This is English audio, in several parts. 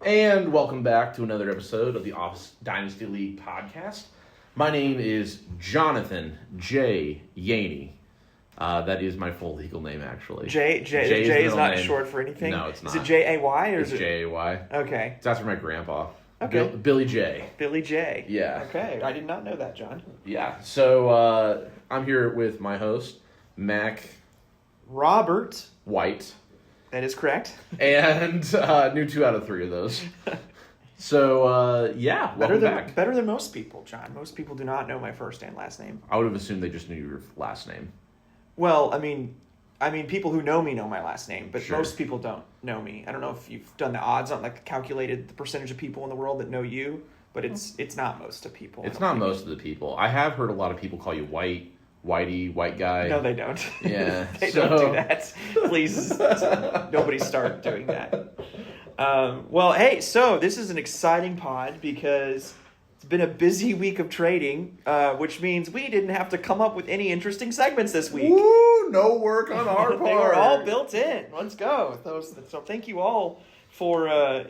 And welcome back to another episode of the Office Dynasty League podcast. My name is Jonathan J. Yaney. That is my full legal name, actually. J is not name. Short for anything? No, it's not. Is it J-A-Y? Or it's J-A-Y. Okay. It's after my grandpa. Okay. Billy J. Billy J. Yeah. Okay. I did not know that, John. Yeah. So, I'm here with my host, Mac... Robert. White. That is correct. And knew 2 out of 3 of those. So, welcome back. Better than most people, John. Most people do not know my first and last name. I would have assumed they just knew your last name. Well, I mean, people who know me know my last name, but Sure. most people don't know me. I don't know if you've done the odds on, calculated the percentage of people in the world that know you, but it's not most of people. It's not most of the people. I have heard a lot of people call you Whitey, white guy. No, they don't. Yeah. They don't do that. Please, nobody start doing that. Well, hey, so this is an exciting pod because it's been a busy week of trading, which means we didn't have to come up with any interesting segments this week. Woo! No work on our part. They were all built in. Let's go. So thank you all for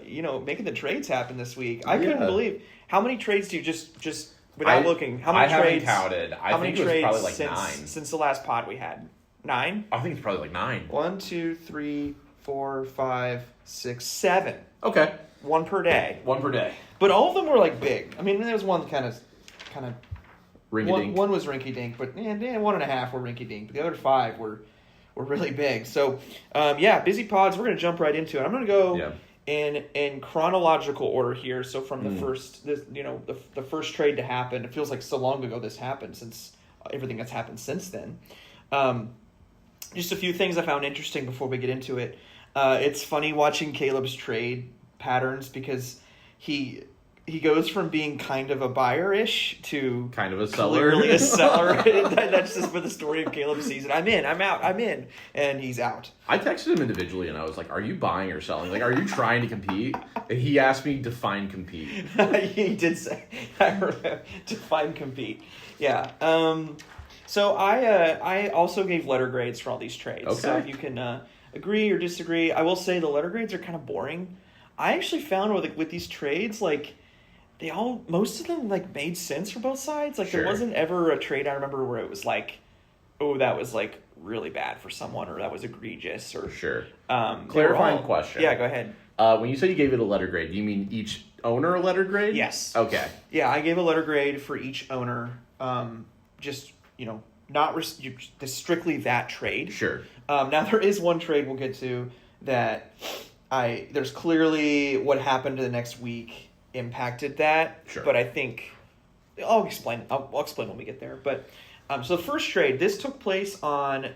making the trades happen this week. I couldn't believe how many trades do you just without looking. How many trades? I haven't counted. I think it was probably like 9 since the last pod we had. 9? I think it's probably like 9. 1, 2, 3, 4, 5, 6, 7. Okay. 1 per day. 1 per day. But all of them were like big. I mean, there was one kind of rinky-dink. One was rinky-dink, but 1.5 were rinky-dink. But the other 5 were really big. So, busy pods. We're going to jump right into it. I'm going to go in chronological order here. So from the first, the first trade to happen. It feels like so long ago this happened since everything that's happened since then. Just a few things I found interesting before we get into it. It's funny watching Caleb's trade patterns because he goes from being kind of a buyer-ish to kind of a seller. Clearly a seller. That's just for the story of Caleb's season. I'm in, I'm out, I'm in. And he's out. I texted him individually and I was like, are you buying or selling? Like, are you trying to compete? And he asked me, define compete. He did say, I heard him, define compete. Yeah. So I also gave letter grades for all these trades. Okay. So you can agree or disagree. I will say the letter grades are kind of boring. I actually found with these trades, most of them made sense for both sides. Sure. There wasn't ever a trade I remember where it was like, oh, that was really bad for someone, or that was egregious, or sure. Clarifying question. Yeah, go ahead. When you say you gave it a letter grade, do you mean each owner a letter grade? Yes. Okay. Yeah, I gave a letter grade for each owner. Not strictly that trade. Sure. Now there is one trade we'll get to that there's clearly what happened to the next week impacted that. Sure. But I think I'll explain. I'll explain when we get there. But so the first trade, this took place on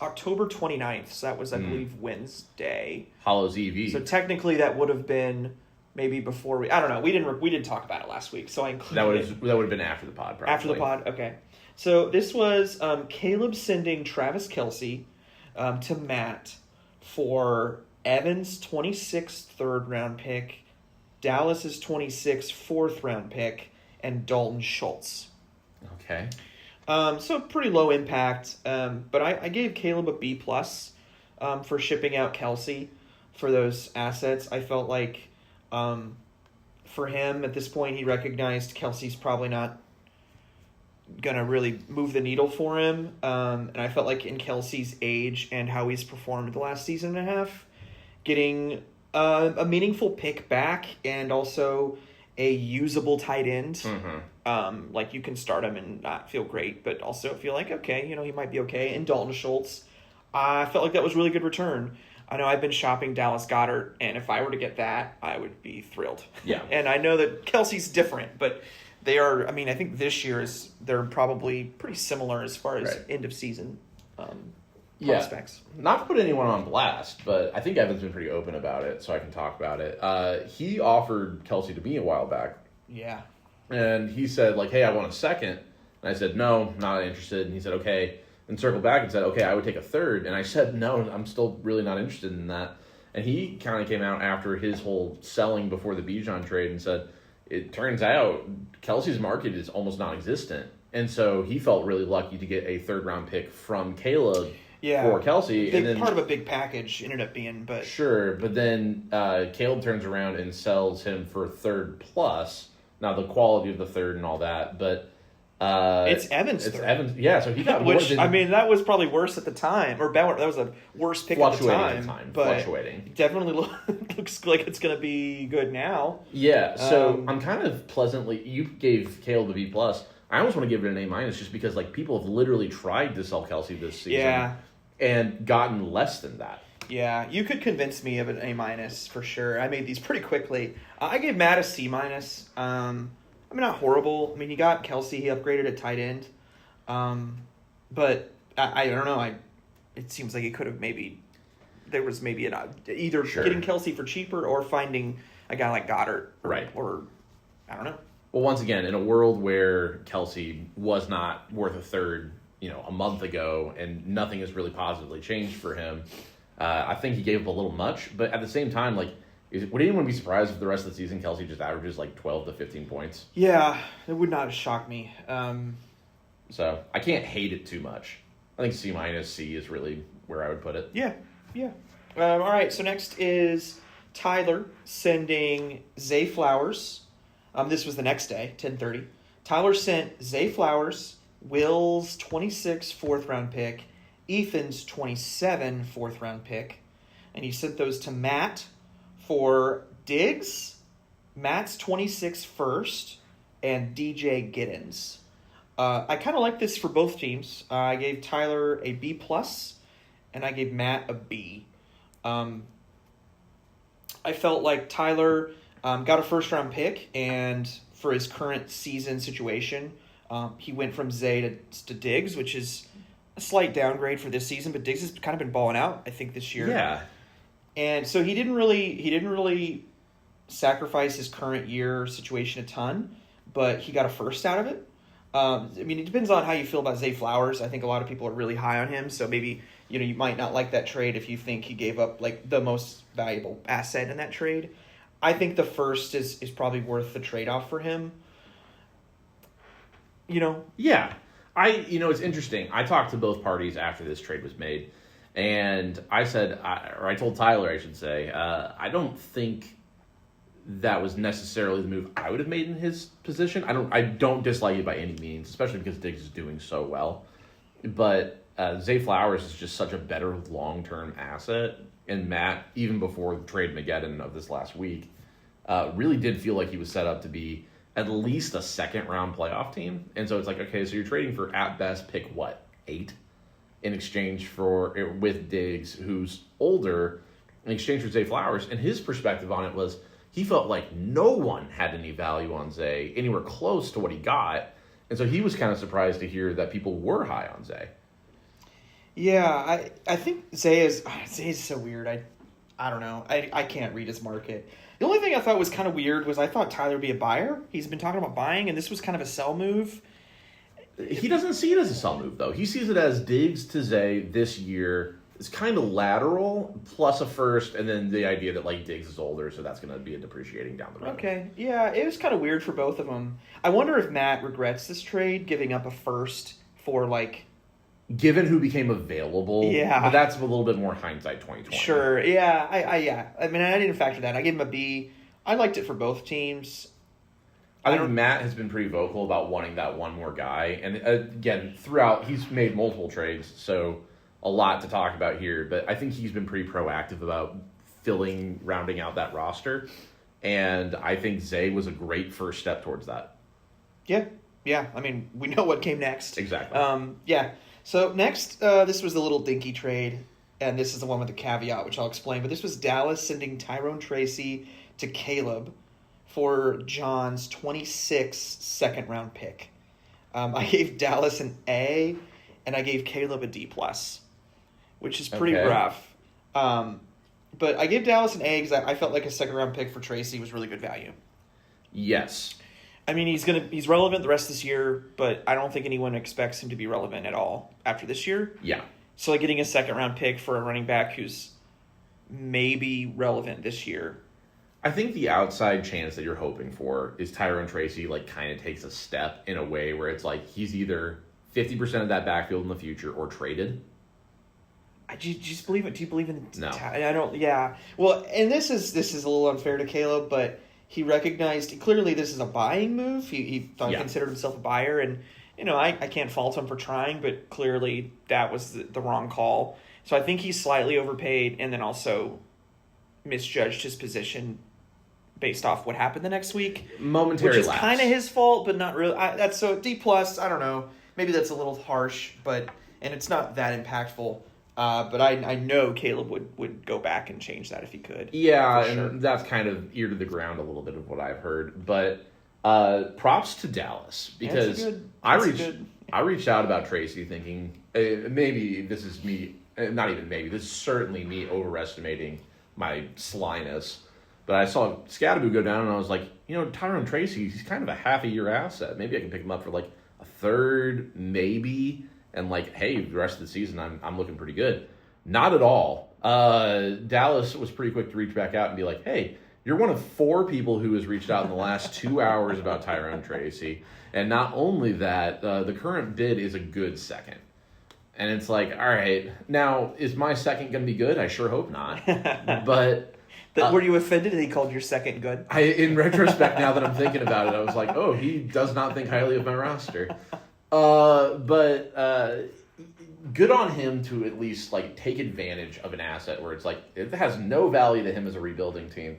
October 29th. So that was, I believe, Wednesday. Hallows Eve. So technically that would have been maybe before I don't know. We didn't talk about it last week, so I included that would have been after the pod, probably. After the pod, okay. So this was Caleb sending Travis Kelce to Matt for Evan's 26th third-round pick, Dallas's 26th fourth-round pick, and Dalton Schultz. Okay. So pretty low impact, but I gave Caleb a B+ for shipping out Kelce for those assets. I felt like for him at this point, he recognized Kelce's probably not going to really move the needle for him. And I felt like in Kelce's age and how he's performed the last season and a half, getting a meaningful pick back and also a usable tight end. Mm-hmm. You can start him and not feel great, but also feel like, okay, he might be okay. And Dalton Schultz, I felt like that was really good return. I know I've been shopping Dallas Goedert, and if I were to get that, I would be thrilled. Yeah. And I know that Kelce's different, but they are, I think this year they're probably pretty similar as far as end of season prospects. Not to put anyone on blast, but I think Evan's been pretty open about it, so I can talk about it. He offered Kelce to me a while back. Yeah. And he said, hey, I want a second. And I said, no, not interested. And he said, okay. And circled back and said, okay, I would take a third. And I said, no, I'm still really not interested in that. And he kind of came out after his whole selling before the Bijan trade and said, it turns out Kelce's market is almost non-existent. And so he felt really lucky to get a third-round pick from Caleb for Kelsey. And then part of a big package ended up being, but sure. But then Caleb turns around and sells him for third plus. Now the quality of the third and all that, but it's Evans. It's Evans. Yeah, so he got more than, I mean, that was probably worse at the time, or better. That was a worse pick at the time. But fluctuating. Definitely looks like it's going to be good now. Yeah. So I'm kind of pleasantly. You gave Caleb the B plus. I almost want to give it an A minus just because like people have literally tried to sell Kelsey this season and gotten less than that. Yeah, you could convince me of an A minus for sure. I made these pretty quickly. I gave Matt a C minus. I mean, not horrible. I mean, he got Kelsey. He upgraded at tight end. But I don't know. It seems like it could have there was maybe either getting Kelsey for cheaper or finding a guy like Goddard. Or I don't know. Well, once again, in a world where Kelsey was not worth a third, a month ago, and nothing has really positively changed for him, I think he gave up a little much. But at the same time, like, would anyone be surprised if the rest of the season Kelsey just averages like 12 to 15 points? Yeah, it would not shock me. So I can't hate it too much. I think C minus C is really where I would put it. Yeah. All right, so next is Tyler sending Zay Flowers. This was the next day, 10:30. Tyler sent Zay Flowers, Will's 26 fourth-round pick, Ethan's 27 fourth-round pick, and he sent those to Matt for Diggs, Matt's 26 first, and DJ Giddens. I kind of like this for both teams. I gave Tyler a B+, and I gave Matt a B. I felt like Tyler got a first-round pick, and for his current season situation, he went from Zay to Diggs, which is a slight downgrade for this season, but Diggs has kind of been balling out, I think, this year. Yeah. And so he didn't really sacrifice his current year situation a ton, but he got a first out of it. I mean, it depends on how you feel about Zay Flowers. I think a lot of people are really high on him, so maybe you might not like that trade if you think he gave up like the most valuable asset in that trade. I think the first is probably worth the trade-off for him. Yeah. It's interesting. I talked to both parties after this trade was made, and I said, I told Tyler, I should say, I don't think that was necessarily the move I would have made in his position. I don't dislike it by any means, especially because Diggs is doing so well. But Zay Flowers is just such a better long-term asset. And Matt, even before the Trademageddon of this last week, really did feel like he was set up to be at least a second-round playoff team. And so it's like, okay, so you're trading for, at best, pick what, 8? In exchange for, with Diggs, who's older, in exchange for Zay Flowers. And his perspective on it was, he felt like no one had any value on Zay, anywhere close to what he got. And so he was kind of surprised to hear that people were high on Zay. Yeah, I think Zay is so weird. I don't know. I can't read his market. The only thing I thought was kind of weird was I thought Tyler would be a buyer. He's been talking about buying, and this was kind of a sell move. He doesn't see it as a sell move, though. He sees it as Diggs to Zay this year. It's kind of lateral, plus a first, and then the idea that like Diggs is older, so that's going to be a depreciating down the road. Okay, yeah, it was kind of weird for both of them. I wonder if Matt regrets this trade, giving up a first for like... Given who became available, yeah, but that's a little bit more hindsight 2020. Sure, yeah, I mean, I didn't factor that. I gave him a B. I liked it for both teams. I think Matt has been pretty vocal about wanting that one more guy, and again, throughout he's made multiple trades, so a lot to talk about here. But I think he's been pretty proactive about rounding out that roster, and I think Zay was a great first step towards that. Yeah. I mean, we know what came next. Exactly. Yeah. So next, this was the little dinky trade, and this is the one with the caveat, which I'll explain. But this was Dallas sending Tyrone Tracy to Caleb for John's 26 second-round pick. I gave Dallas an A, and I gave Caleb a D+, which is pretty rough. But I gave Dallas an A because I felt like a second-round pick for Tracy was really good value. Yes. I mean, he's relevant the rest of this year, but I don't think anyone expects him to be relevant at all after this year. Yeah. So like getting a second-round pick for a running back who's maybe relevant this year. I think the outside chance that you're hoping for is Tyrone Tracy like kind of takes a step in a way where it's like he's either 50% of that backfield in the future or traded. Do you just believe it? Do you believe in? No. I don't. Yeah. Well, and this is a little unfair to Caleb, but he recognized clearly this is a buying move. He thought he considered himself a buyer, and I can't fault him for trying, but clearly that was the wrong call. So I think he's slightly overpaid, and then also misjudged his position based off what happened the next week. Momentary which is lapse. kind of his fault, but not really. That's so D+. I don't know. Maybe that's a little harsh, and it's not that impactful. But I know Caleb would go back and change that if he could. Yeah, sure. and that's kind of ear to the ground a little bit of what I've heard. But props to Dallas because I reached out about Tracy thinking maybe this is me, not even maybe, this is certainly me overestimating my slyness. But I saw Scadaboo go down and I was like, Tyrone Tracy, he's kind of a half a year asset. Maybe I can pick him up for like a third, maybe. And like, hey, the rest of the season, I'm looking pretty good. Not at all. Dallas was pretty quick to reach back out and be like, hey, you're one of 4 people who has reached out in the last 2 hours about Tyrone Tracy. And not only that, the current bid is a good second. And it's like, all right, now, is my second going to be good? I sure hope not. But... were you offended that he called your second good? In retrospect, now that I'm thinking about it, I was like, oh, he does not think highly of my roster. But good on him to at least like take advantage of an asset where it's like it has no value to him as a rebuilding team,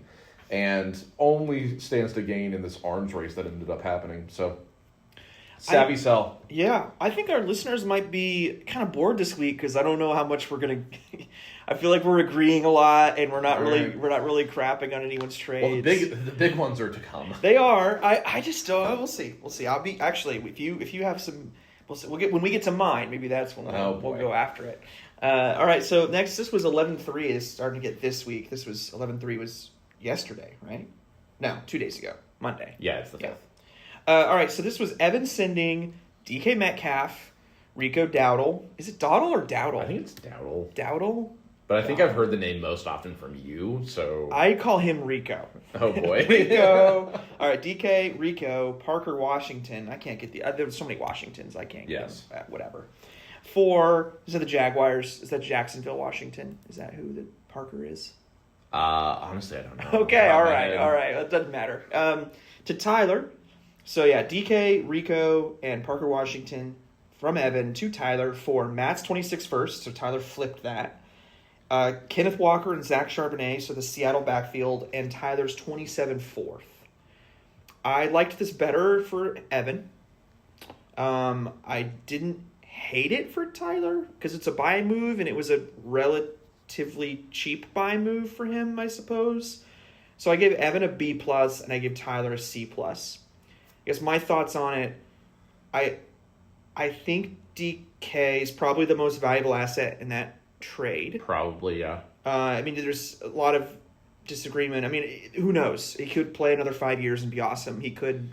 and only stands to gain in this arms race that ended up happening. So savvy sell. Yeah, I think our listeners might be kind of bored this week because I don't know how much we're gonna. I feel like we're agreeing a lot, and we're not really crapping on anyone's trades. Well, the big ones are to come. They are. I just we'll see. I'll be actually if you have some. We'll see. When we get to mine, maybe that's when we'll go after it. All right. So next, this was 11-3. It's starting to get this week. This was 11-3 was yesterday, right? No, 2 days ago, Monday. Yeah, it's the 5th. All right. So this was Evan sending DK Metcalf, Rico Dowdle. Is it Dowdle or Dowdle? I think it's Dowdle. Dowdle. But I think I've heard the name most often from you, so... I call him Rico. Oh, boy. Rico. All right, DK, Rico, Parker, Washington. I can't get there's so many Washingtons, I can't get them. Whatever. Is that the Jaguars? Is that Jacksonville, Washington? Is that who the Parker is? Honestly, I don't know. Okay, all right. It doesn't matter. To Tyler. So, yeah, DK, Rico, and Parker, Washington from Evan to Tyler for Matt's 26 first, so Tyler flipped that. Kenneth Walker and Zach Charbonnet, so the Seattle backfield, and Tyler's 27 fourth. I liked this better for Evan. I didn't hate it for Tyler because it's a buy move and it was a relatively cheap buy move for him, I suppose. So I gave Evan a B plus and I give Tyler a C plus. I guess my thoughts on it, I think DK is probably the most valuable asset in that trade. Probably, yeah. I mean, there's a lot of disagreement. I mean, who knows? He could play another 5 years and be awesome. He could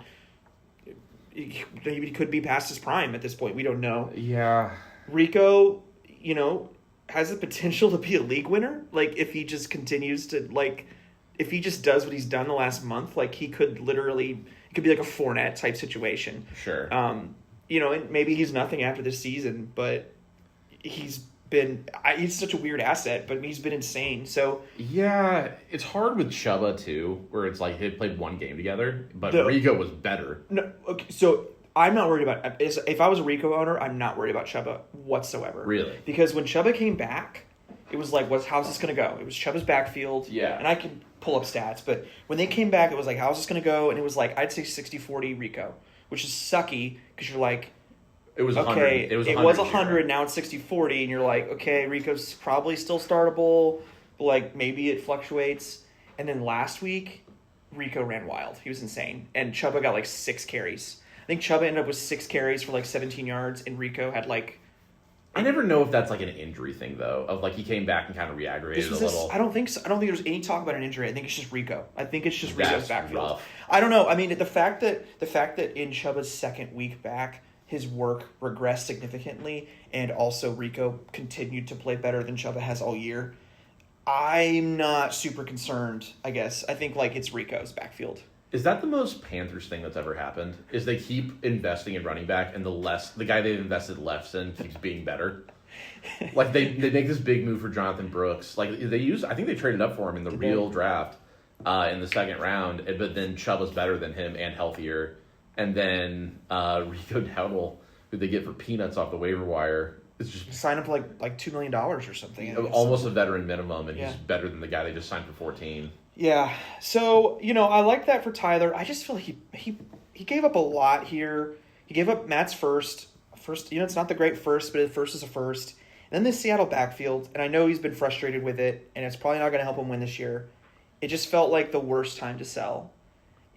be past his prime at this point. We don't know. Yeah. Rico, has the potential to be a league winner. Like, if he just continues to, if he just does what he's done the last month, he could literally, it could be like a Fournette type situation. Sure. And maybe he's nothing after this season, but he's such a weird asset, but he's been insane. So yeah, it's hard with Chuba too, where it's like they played one game together, but Rico was better. No, okay, so I'm not worried about if I was a Rico owner, I'm not worried about Chuba whatsoever. Really? Because when Chuba came back, it was like, how's this going to go? It was Chuba's backfield. Yeah. And I can pull up stats, but when they came back, it was like, how's this going to go? And it was like, I'd say 60-40 Rico, which is sucky because you're like, it was 100. Okay, it was 100, now it's 60-40, and you're like, okay, Rico's probably still startable, but maybe it fluctuates. And then last week, Rico ran wild. He was insane. And Chuba got 6 carries. I think Chuba ended up with 6 carries for 17 yards, and Rico had I never know if that's an injury thing though, of he came back and kind of re-aggravated a little. I don't think so. I don't think there's any talk about an injury. I think it's just Rico. I think it's just Rico's backfield. Rough. I don't know. I mean, the fact that in Chuba's second week back, his work regressed significantly, and also Rico continued to play better than Chuba has all year. I'm not super concerned, I guess. I think it's Rico's backfield. Is that the most Panthers thing that's ever happened? Is they keep investing in running back, and the guy they've invested less in keeps being better? Like they make this big move for Jonathan Brooks. Like I think they traded up for him in the real draft in the second round. But then Chubb was better than him and healthier. And then Rico Dowdle, who they get for peanuts off the waiver wire, is just sign up for like $2 million or something. Almost a veteran minimum, and he's better than the guy they just signed for 14. Yeah. So I like that for Tyler. I just feel like he gave up a lot here. He gave up Matt's first. It's not the great first, but his first is a first. And then this Seattle backfield, and I know he's been frustrated with it, and it's probably not going to help him win this year. It just felt like the worst time to sell.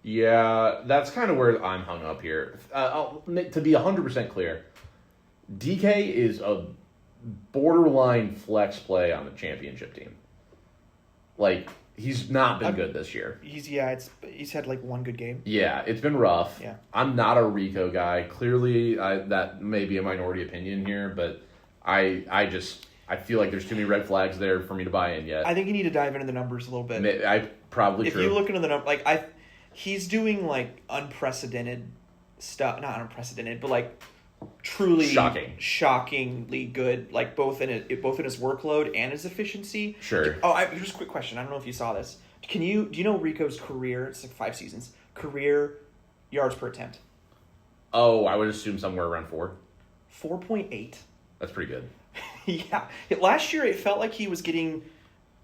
Yeah, that's kind of where I'm hung up here. To be 100% clear, DK is a borderline flex play on the championship team. Like, he's not been good this year. He's had like one good game. Yeah, it's been rough. Yeah. I'm not a Rico guy. Clearly, that may be a minority opinion here, but I feel like there's too many red flags there for me to buy in yet. I think you need to dive into the numbers a little bit. If you look into the numbers, he's doing like unprecedented stuff. Not unprecedented, but like truly shockingly good. Like both in his workload and his efficiency. Sure. Just a quick question. I don't know if you saw this. Do you know Rico's career? It's like 5 seasons. Career yards per attempt. Oh, I would assume somewhere around 4. 4.8. That's pretty good. Yeah. Last year, it felt like he was getting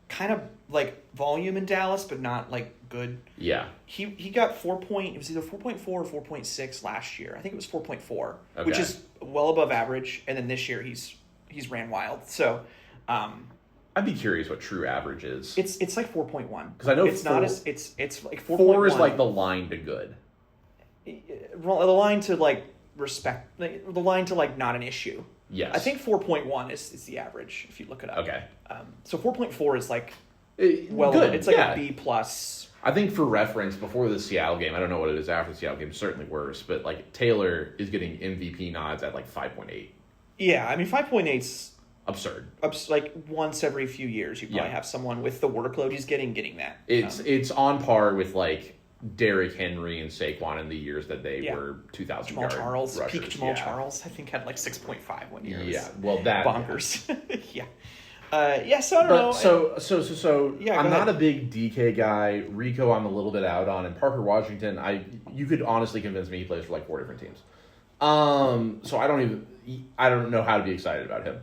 kind of like volume in Dallas, but not like good. Yeah. He got it was either 4.4 or 4.6 last year. I think it was 4.4, which is well above average. And then this year he's ran wild. So, I'd be curious what true average is. It's like 4.1 because I know it's not as it's like 4.1. 4 is like the line to good. The line to like respect, the line to like not an issue. Yes. I think 4.1 is the average if you look it up. Okay. So 4.4 is like good. It's like a B plus. I think for reference, before the Seattle game, I don't know what it is after the Seattle game, certainly worse, but like Taylor is getting MVP nods at like 5.8. Yeah, I mean 5.8's absurd. Like once every few years, you probably have someone with the workload he's getting that. It's on par with like Derrick Henry and Saquon in the years that they were 2,000 Jamal yard Charles, rushers. Peak Jamal Charles, I think had like 6.5 one year. Yeah, well that bonkers. Yeah. So I don't know. So I'm not ahead. a big DK guy. Rico, I'm a little bit out on, and Parker Washington, you could honestly convince me he plays for like 4 different teams. So I don't know how to be excited about him.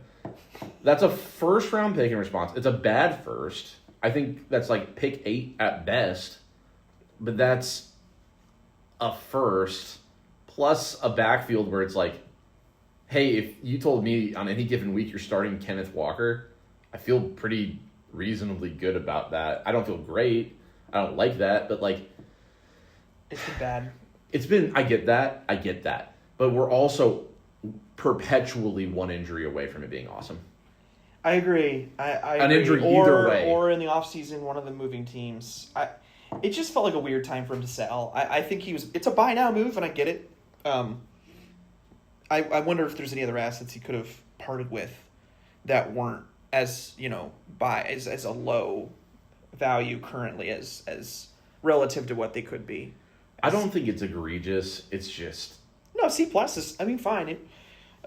That's a first round pick in response. It's a bad first. I think that's like pick 8 at best, but that's a first plus a backfield where it's like, hey, if you told me on any given week you're starting Kenneth Walker, I feel pretty reasonably good about that. I don't feel great. I don't like that, but like, it's been bad. I get that. But we're also perpetually one injury away from it being awesome. I agree. I An agree. injury either way. Or in the offseason, one of the moving teams. It just felt like a weird time for him to sell. I think it's a buy now move, and I get it. I wonder if there's any other assets he could have parted with that weren't as as a low value currently as relative to what they could be. I don't think it's egregious. It's just C+ is. I mean, fine.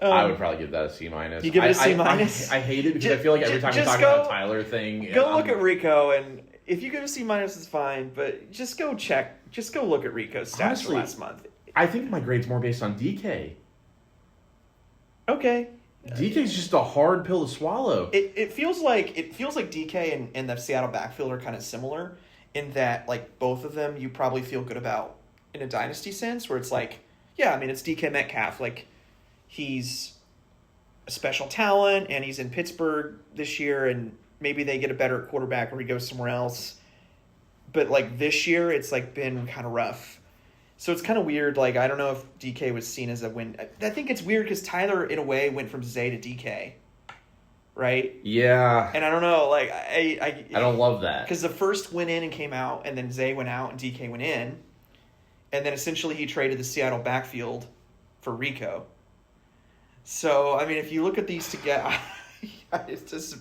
I would probably give that a C-. You give it a C-? I hate it because I feel like every time we talk about a Tyler thing, go look at Rico, and if you give a C-, it's fine. But just go check. Just go look at Rico's stats honestly, for last month. I think my grade's more based on DK. Okay. DK's just a hard pill to swallow. It feels like DK and the Seattle backfield are kind of similar in that like both of them you probably feel good about in a dynasty sense where it's like, yeah, I mean it's DK Metcalf, like he's a special talent and he's in Pittsburgh this year and maybe they get a better quarterback or he goes somewhere else. But like this year it's like been kind of rough. So it's kind of weird. Like, I don't know if DK was seen as a win. I think it's weird because Tyler, in a way, went from Zay to DK. Right? Yeah. And I don't know. Like, I don't love that. Because the first went in and came out, and then Zay went out and DK went in. And then essentially he traded the Seattle backfield for Rico. So, I mean, if you look at these together, it's just...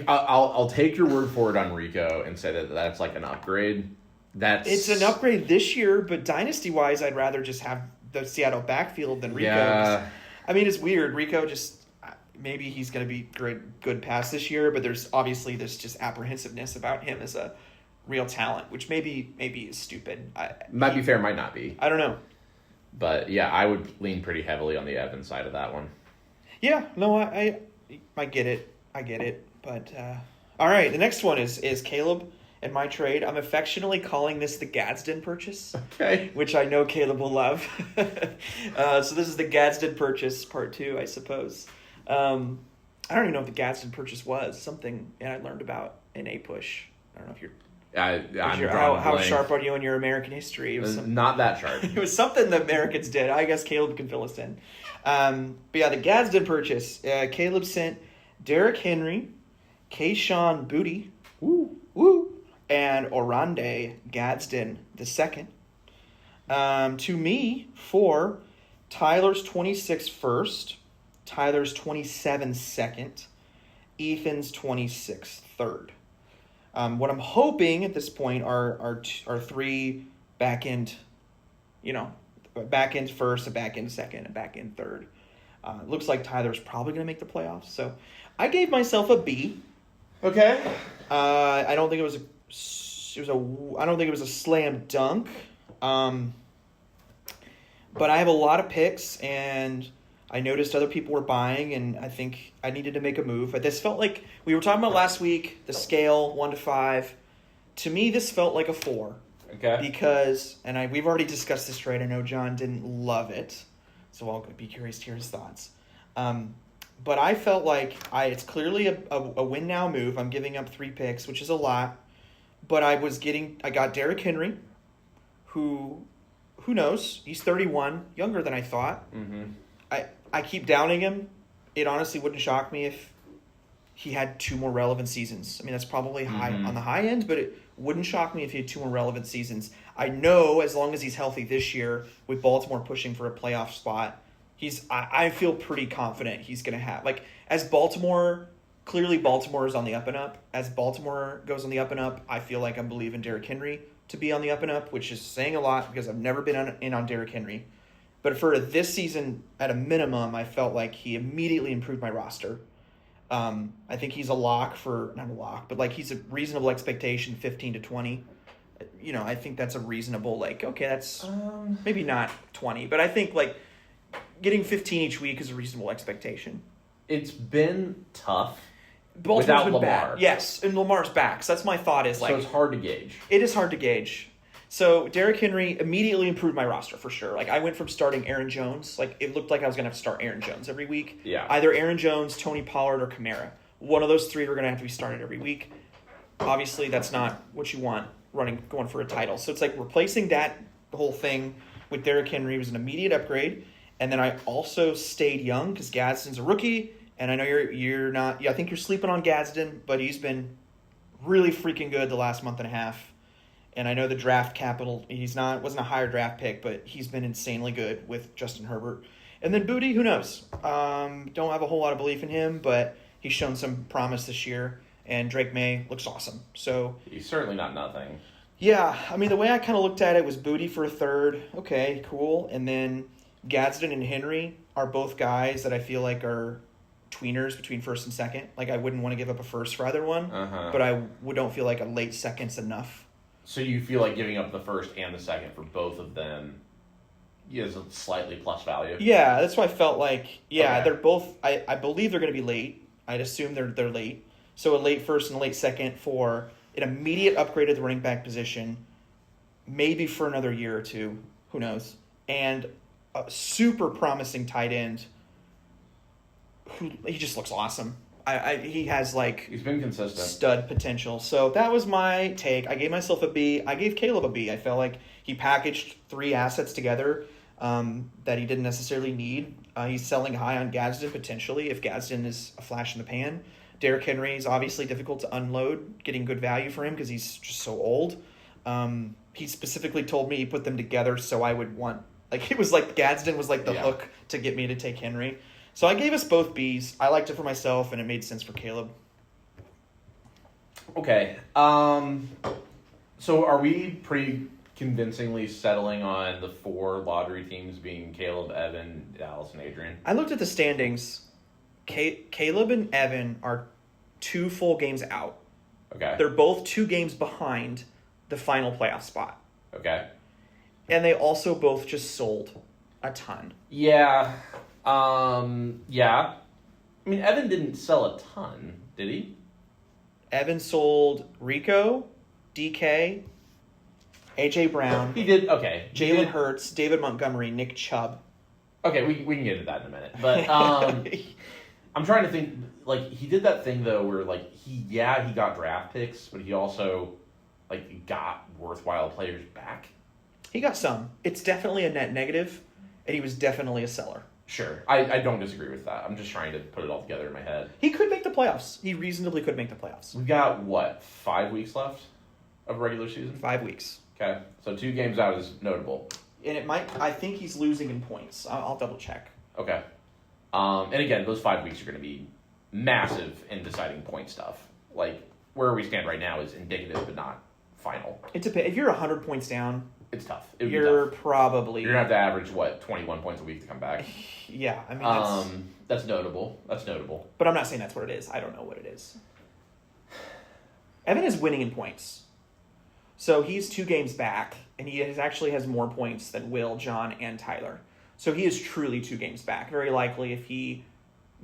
I'll take your word for it on Rico and say that that's like an upgrade. It's an upgrade this year, but dynasty-wise, I'd rather just have the Seattle backfield than Rico. Yeah. I mean, it's weird. Rico just... maybe he's going to be good past this year, but there's obviously this just apprehensiveness about him as a real talent, which maybe is stupid. Might be fair, might not be. I don't know. But yeah, I would lean pretty heavily on the Evans side of that one. Yeah, no, I get it. I get it. But all right, the next one is Caleb and my trade. I'm affectionately calling this the Gadsden purchase. Okay. Which I know Caleb will love. So this is the Gadsden purchase part 2, I suppose. I don't even know what the Gadsden purchase was. Something I learned about in A Push. I don't know if you're. How sharp are you in your American history? It was not that sharp. It was something the Americans did. I guess Caleb can fill us in. But yeah, the Gadsden purchase. Caleb sent Derrick Henry, Kayshon Boutte, and Orlando Gadsden II to me for Tyler's 26 first, Tyler's 27 second, Ethan's 26 third. What I'm hoping at this point are 3 back end, back end first, a back end second, a back end third. It looks like Tyler's probably going to make the playoffs. So I gave myself a B. Okay. I don't think it was a slam dunk. But I have a lot of picks, and I noticed other people were buying, and I think I needed to make a move. But this felt like we were talking about last week, the scale 1 to 5. To me, this felt like a 4. Okay. Because, we've already discussed this trade. I know John didn't love it, so I'll be curious to hear his thoughts. But I felt like it's clearly a win now move. I'm giving up 3 picks, which is a lot. But I got Derrick Henry, who knows? He's 31, younger than I thought. Mm-hmm. I keep doubting him. It honestly wouldn't shock me if he had 2 more relevant seasons. I mean, that's probably high on the high end, but it wouldn't shock me if he had 2 more relevant seasons. I know as long as he's healthy this year, with Baltimore pushing for a playoff spot, I feel pretty confident he's going to have. As Baltimore, clearly Baltimore is on the up and up. As Baltimore goes on the up and up, I feel like I'm believing Derrick Henry to be on the up and up, which is saying a lot because I've never been in on Derrick Henry. But for this season, at a minimum, I felt like he immediately improved my roster. I think he's a lock not a lock, but he's a reasonable expectation, 15 to 20. I think that's a reasonable, okay, that's maybe not 20, but I think getting 15 each week is a reasonable expectation. It's been tough. Baltimore's without been Lamar. bad. Yes, and Lamar's back. So that's my thought is so it's hard to gauge. It is hard to gauge. So Derrick Henry immediately improved my roster for sure. I went from starting Aaron Jones. It looked like I was going to have to start Aaron Jones every week. Yeah. Either Aaron Jones, Tony Pollard, or Kamara. One of those 3 were going to have to be started every week. Obviously, that's not what you want going for a title. So it's replacing the whole thing with Derrick Henry was an immediate upgrade. And then I also stayed young because Gadsden's a rookie. And I know you're not. Yeah, I think you're sleeping on Gadsden, but he's been really freaking good the last month and a half. And I know the draft capital. Wasn't a higher draft pick, but he's been insanely good with Justin Herbert. And then Boutte, who knows? Don't have a whole lot of belief in him, but he's shown some promise this year. And Drake May looks awesome. So he's certainly not nothing. Yeah, I mean the way I kind of looked at it was Boutte for a third. Okay, cool. And then Gadsden and Henry are both guys that I feel like are tweeners between first and second. I wouldn't want to give up a first for either one, but I don't feel like a late second's enough. So you feel like giving up the first and the second for both of them is a slightly plus value? Yeah, that's what I felt like. Yeah, Okay. They're both. I believe they're going to be late. I'd assume they're late. So a late first and a late second for an immediate upgrade at the running back position, maybe for another year or 2. Who knows? And a super promising tight end. He just looks awesome. He has he's been consistent stud potential. So that was my take. I gave myself a B. I gave Caleb a B. I felt like he packaged 3 assets together that he didn't necessarily need. He's selling high on Gadsden potentially if Gadsden is a flash in the pan. Derrick Henry is obviously difficult to unload, getting good value for him because he's just so old. He specifically told me he put them together so I would want it was Gadsden was the hook to get me to take Henry. So I gave us both Bs. I liked it for myself, and it made sense for Caleb. Okay. So are we pretty convincingly settling on the 4 lottery teams being Caleb, Evan, Dallas, and Adrian? I looked at the standings, Caleb and Evan are 2 full games out. Okay. They're both 2 games behind the final playoff spot. Okay. And they also both just sold a ton. Yeah. Yeah. I mean, Evan didn't sell a ton, did he? Evan sold Rico, DK, AJ Brown. He did. Okay. Jalen Hurts, David Montgomery, Nick Chubb. Okay, we can get into that in a minute. But I'm trying to think, like, he did that thing, though, where, like, he got draft picks, but he also, like, got worthwhile players back. He got some. It's definitely a net negative, and he was definitely a seller. Sure. I don't disagree with that. I'm just trying to put it all together in my head. He could make the playoffs. He reasonably could make the playoffs. We've got, 5 weeks left of regular season? 5 weeks. Okay, so 2 games out is notable. And I think he's losing in points. I'll double check. Okay. And again, those 5 weeks are going to be massive in deciding point stuff. Like, where we stand right now is indicative, but not final. It depends. If you're 100 points down, it's tough. You're probably... You're going to have to average, 21 points a week to come back? Yeah, I mean, that's notable. That's notable. But I'm not saying that's what it is. I don't know what it is. Evan is winning in points. So he's 2 games back, and he actually has more points than Will, John, and Tyler. So he is truly 2 games back. Very likely if he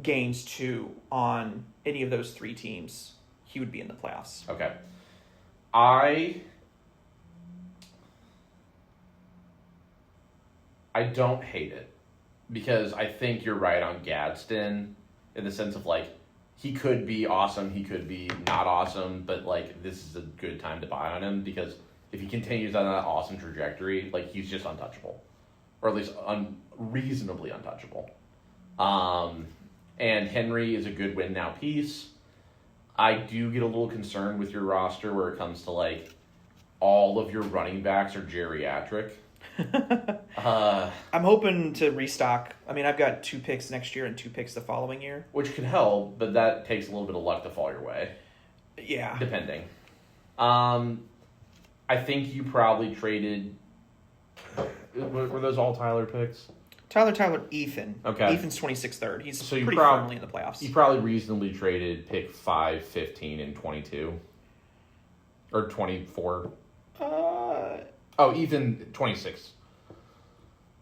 gains 2 on any of those 3 teams, he would be in the playoffs. Okay. I don't hate it, because I think you're right on Gadsden in the sense of, like, he could be awesome, he could be not awesome, but, like, this is a good time to buy on him, because if he continues on that awesome trajectory, like, he's just untouchable. Or at least reasonably untouchable. And Henry is a good win now piece. I do get a little concerned with your roster where it comes to, like, all of your running backs are geriatric. I'm hoping to restock. I mean, I've got 2 picks next year and 2 picks the following year. Which can help, but that takes a little bit of luck to fall your way. Yeah. Depending. I think you probably traded... Were those all Tyler picks? Tyler, Ethan. Okay. Ethan's 26th third. He's so pretty firmly in the playoffs. You probably reasonably traded pick 5, 15, and 22. Or 24. Ethan, 26.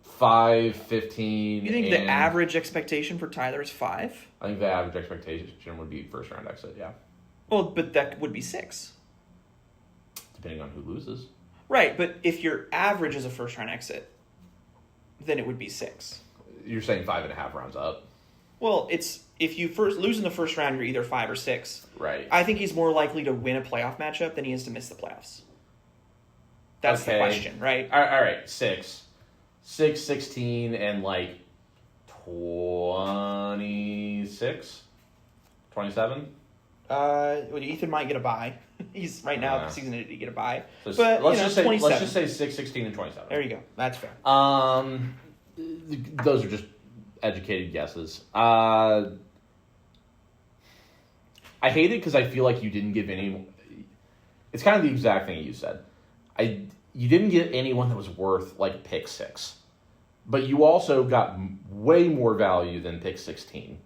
5, 15, You think the average expectation for Tyler is 5? I think the average expectation would be first round exit, yeah. Well, but that would be 6. Depending on who loses. Right, but if your average is a first round exit, then it would be 6. You're saying 5.5 rounds up. Well, it's if you lose in the first round, you're either 5 or 6. Right. I think he's more likely to win a playoff matchup than he is to miss the playoffs. That's the question, right? All right, 6. 6, 16, and like 26? 27? Ethan might get a bye. He's right now season ended to get a bye. So but let's just say 6, 27. 16, and 27. There you go. That's fair. Those are just educated guesses. I hate it because I feel like you didn't give any. It's kind of the exact thing you said. You didn't get anyone that was worth like pick 6, but you also got way more value than pick 16.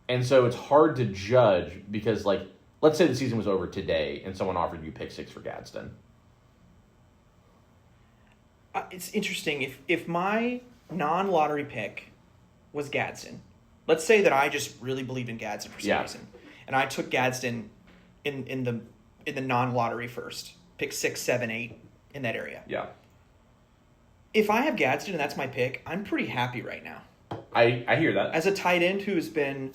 And so it's hard to judge because, like, let's say the season was over today and someone offered you pick 6 for Gadsden. It's interesting. If my non-lottery pick was Gadsden, let's say that I just really believe in Gadsden for some reason, and I took Gadsden in the non-lottery first, pick 6, 7, 8 in that area. Yeah. If I have Gadsden and that's my pick, I'm pretty happy right now. I hear that. As a tight end who has been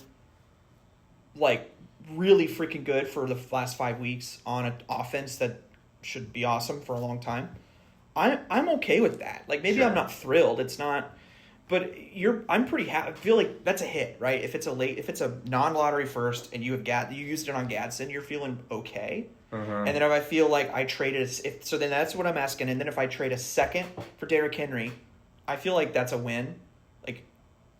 like really freaking good for the last 5 weeks on an offense that should be awesome for a long time, I'm okay with that. Like maybe Sure. I'm not thrilled. It's not, but I'm pretty happy. I feel like that's a hit, right? If it's a non-lottery first and you used it on Gadsden, you're feeling okay. Mm-hmm. And then if I feel like I traded, so then that's what I'm asking. And then if I trade a second for Derrick Henry, I feel like that's a win. Like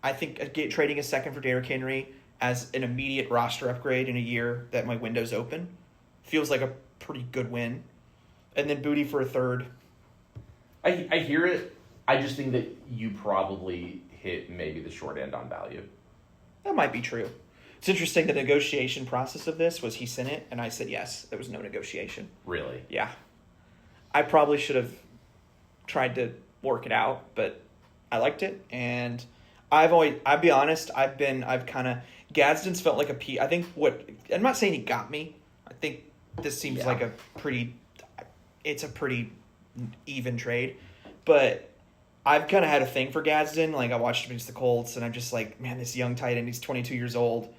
I think trading a second for Derrick Henry as an immediate roster upgrade in a year that my window's open feels like a pretty good win. And then Booty for a third. I hear it. I just think that you probably hit maybe the short end on value. That might be true. It's interesting. The negotiation process of this was he sent it, and I said yes. There was no negotiation. Really? Yeah. I probably should have tried to work it out, but I liked it, and I'll be honest, I've kind of, Gadsden's felt like a piece. I think I'm not saying he got me. I think this seems like it's a pretty even trade, but I've kind of had a thing for Gadsden. Like, I watched him against the Colts, and I'm just like, man, this young tight end, he's 22 years old,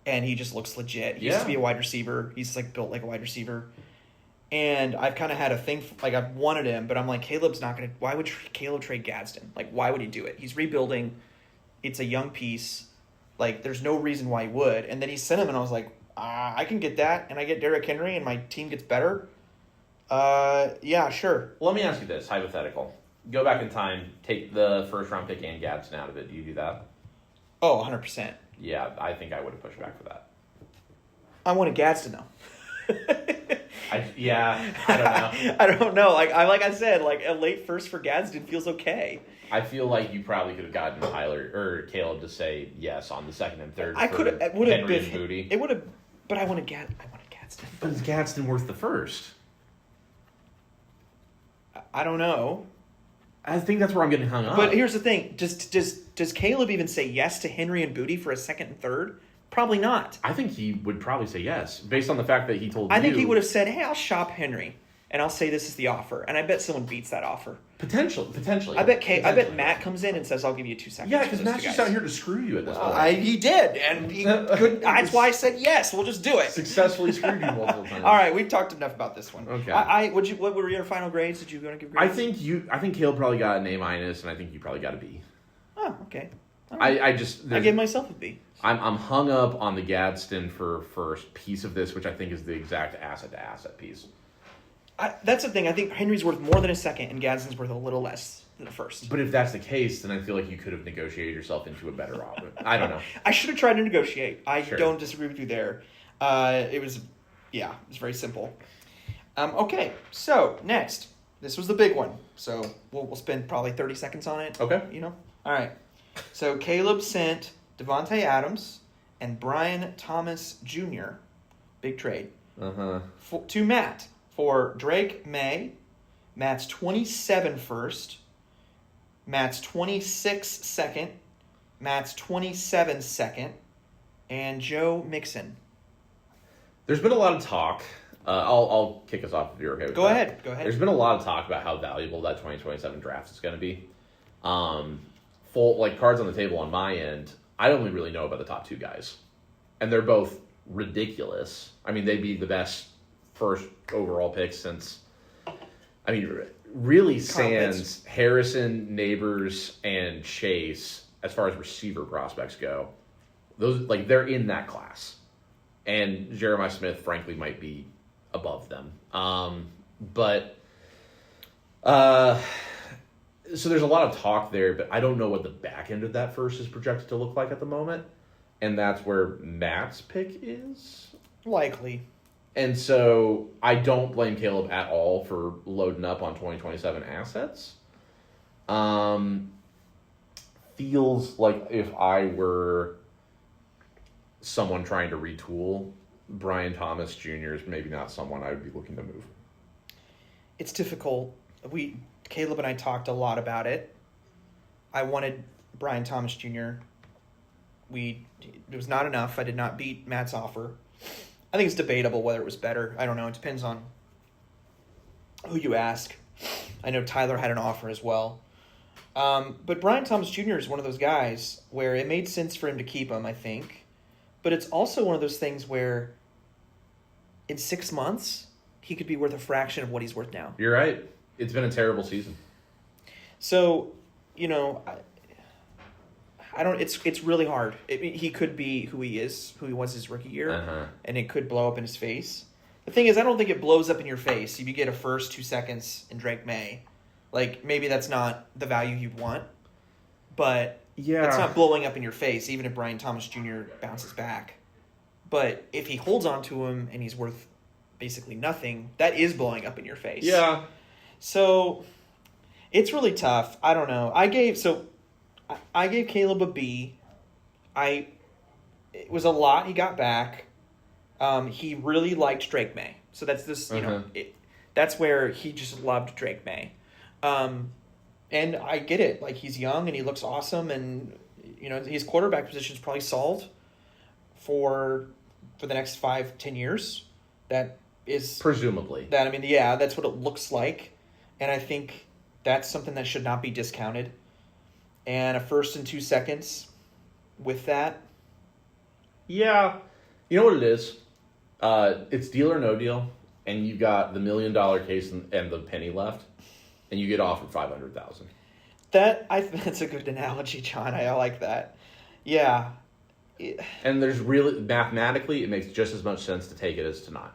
and he just looks legit. He used to be a wide receiver. He's, like, built like a wide receiver. And I've kind of had a thing, like, I've wanted him, but I'm like, Caleb's not going to, why would Caleb trade Gadsden? Like, why would he do it? He's rebuilding. It's a young piece. Like, there's no reason why he would. And then he sent him, and I was like, I can get that, and I get Derrick Henry, and my team gets better. Yeah, sure. Well, let me ask you this, hypothetical. Go back in time, take the first-round pick and Gadsden out of it. Do you do that? Oh, 100%. Yeah, I think I would have pushed back for that. I wanted Gadsden, though. I don't know. I don't know. Like I said, like a late first for Gadsden feels okay. I feel like you probably could have gotten Tyler or Caleb to say yes on the second and third. I could have. It would have been Booty. It would have, but I wanted Gadsden. But is Gadsden worth the first? I don't know. I think that's where I'm getting hung up. But here's the thing: does Caleb even say yes to Henry and Booty for a second and third? Probably not. I think he would probably say yes, based on the fact that he told you. I think he would have said, "Hey, I'll shop Henry, and I'll say this is the offer." And I bet someone beats that offer. Potentially. I bet Matt comes in and says, "I'll give you 2 seconds." Yeah, because Matt's just out here to screw you at this point. He did, and he could. That's why I said yes. We'll just do it. Successfully screwed you multiple times. All right, we've talked enough about this one. Okay. What were your final grades? Did you want to give grades? I think Caleb probably got an A-, and I think you probably got a B. Oh, okay. Right. I gave myself a B. I'm hung up on the Gadsden for first piece of this, which I think is the exact asset-to-asset piece. That's the thing. I think Henry's worth more than a second, and Gadsden's worth a little less than a first. But if that's the case, then I feel like you could have negotiated yourself into a better offer. I don't know. I should have tried to negotiate. I don't disagree with you there. It was very simple. Okay, so next. This was the big one. So we'll spend probably 30 seconds on it. Okay. All right. So Caleb sent Devontae Adams and Brian Thomas Jr., big trade, to Matt for Drake May, Matt's 27 first, Matt's 26 second, Matt's 27 second, and Joe Mixon. There's been a lot of talk. I'll kick us off if you're okay with that. Go ahead. There's been a lot of talk about how valuable that 2027 draft is going to be. Full cards on the table on my end. I only really know about the top 2 guys, and they're both ridiculous. I mean, they'd be the best first overall picks since. I mean, really sans Harrison, Neighbors, and Chase as far as receiver prospects go. Those they're in that class, and Jeremiah Smith, frankly, might be above them. So there's a lot of talk there, but I don't know what the back end of that first is projected to look like at the moment. And that's where Matt's pick is. Likely. And so I don't blame Caleb at all for loading up on 2027 assets. Feels like if I were someone trying to retool, Brian Thomas Jr. is maybe not someone I would be looking to move. It's difficult. Caleb and I talked a lot about it. I wanted Brian Thomas Jr. It was not enough. I did not beat Matt's offer. I think it's debatable whether it was better. I don't know. It depends on who you ask. I know Tyler had an offer as well. But Brian Thomas Jr. is one of those guys where it made sense for him to keep him, I think. But it's also one of those things where in 6 months, he could be worth a fraction of what he's worth now. You're right. It's been a terrible season. So, I don't. It's really hard. He could be who he was his rookie year, and it could blow up in his face. The thing is, I don't think it blows up in your face if you get a first, 2 seconds in Drake May. Maybe that's not the value you'd want, but it's not blowing up in your face, even if Brian Thomas Jr. bounces back. But if he holds on to him and he's worth basically nothing, that is blowing up in your face. Yeah. So it's really tough. I don't know. I gave Caleb a B. I it was a lot he got back. He really liked Drake May. So that's this, that's where he just loved Drake May. And I get it. Like, he's young and he looks awesome, and, his quarterback position is probably solved for the next 5-10 years. That is... Presumably. That's what it looks like. And I think that's something that should not be discounted. And a first and 2 seconds with that. Yeah. You know what it is? It's deal or no deal, and you got the $1 million case and the penny left, and you get offered $500,000. That's a good analogy, John. I like that. Yeah. And there's really, mathematically, it makes just as much sense to take it as to not.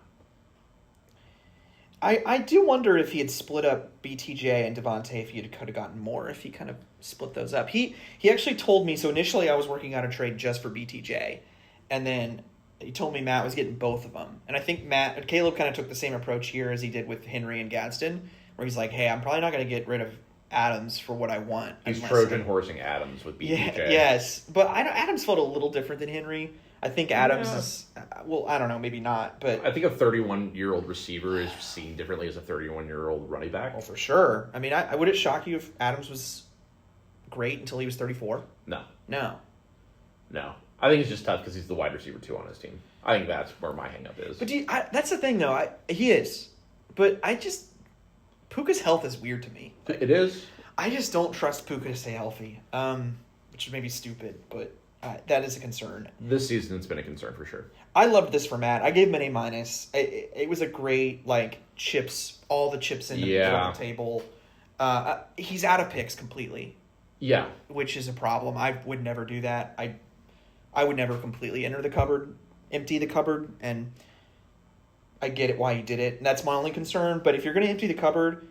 I do wonder if he had split up BTJ and Devontae, if he could have gotten more, if he kind of split those up. He actually told me, so initially I was working out a trade just for BTJ, and then he told me Matt was getting both of them. And I think Caleb kind of took the same approach here as he did with Henry and Gadsden, where he's like, hey, I'm probably not going to get rid of Adams for what I want. He's Trojan horsing Adams with BTJ. Yeah, yes, but Adams felt a little different than Henry. I think Adams is, I don't know, maybe not, but... I think a 31-year-old receiver is seen differently as a 31-year-old running back. Well, for sure. I mean, would it shock you if Adams was great until he was 34? No. No. I think it's just tough because he's the wide receiver 2 on his team. I think that's where my hang-up is. But that's the thing, though. He is. But Puka's health is weird to me. It is. I just don't trust Puka to stay healthy, which may be stupid, but... that is a concern. This season, it's been a concern for sure. I loved this for Matt. I gave him an A-. It was a great, chips, all the chips in the table. He's out of picks completely. Yeah. Which is a problem. I would never do that. I would never completely empty the cupboard, and I get it why he did it. And that's my only concern. But if you're going to empty the cupboard,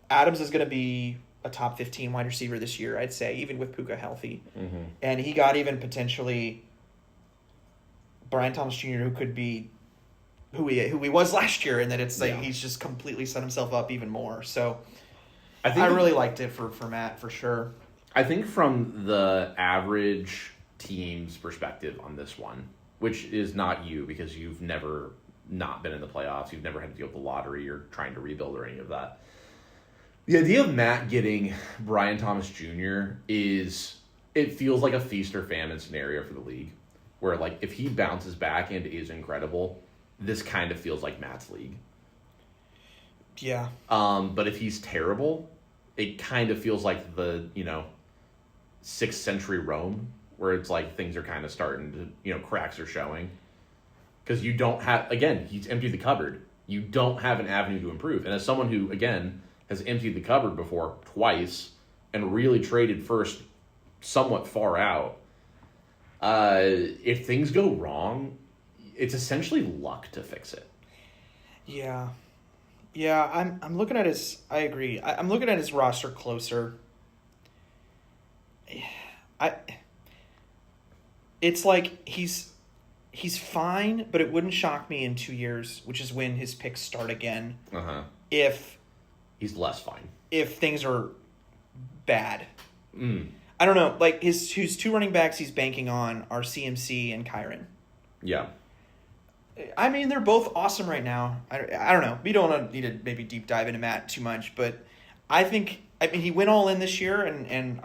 Adams is going to be a top 15 wide receiver this year, I'd say, even with Puka healthy. Mm-hmm. And he got even potentially Brian Thomas Jr., who could be who he was last year, and that it's he's just completely set himself up even more. So I really liked it for Matt, for sure. I think from the average team's perspective on this one, which is not you because you've never not been in the playoffs, you've never had to deal with the lottery or trying to rebuild or any of that. The idea of Matt getting Brian Thomas Jr. it feels like a feast or famine scenario for the league, where if he bounces back and is incredible, this kind of feels like Matt's league. Yeah. But if he's terrible, it kind of feels like the 6th century Rome, where it's things are kind of starting to cracks are showing, because you don't have, again, he's emptied the cupboard. You don't have an avenue to improve, and as someone who again has emptied the cupboard before twice and really traded first somewhat far out. If things go wrong, it's essentially luck to fix it. Yeah. I'm looking at his. I agree. I'm looking at his roster closer. It's like he's fine, but it wouldn't shock me in 2 years, which is when his picks start again. If he's less fine. If things are bad. I don't know. His 2 running backs he's banking on are CMC and Kyron. Yeah. I mean, they're both awesome right now. I don't know. We don't need to maybe deep dive into Matt too much, but I think he went all in this year, and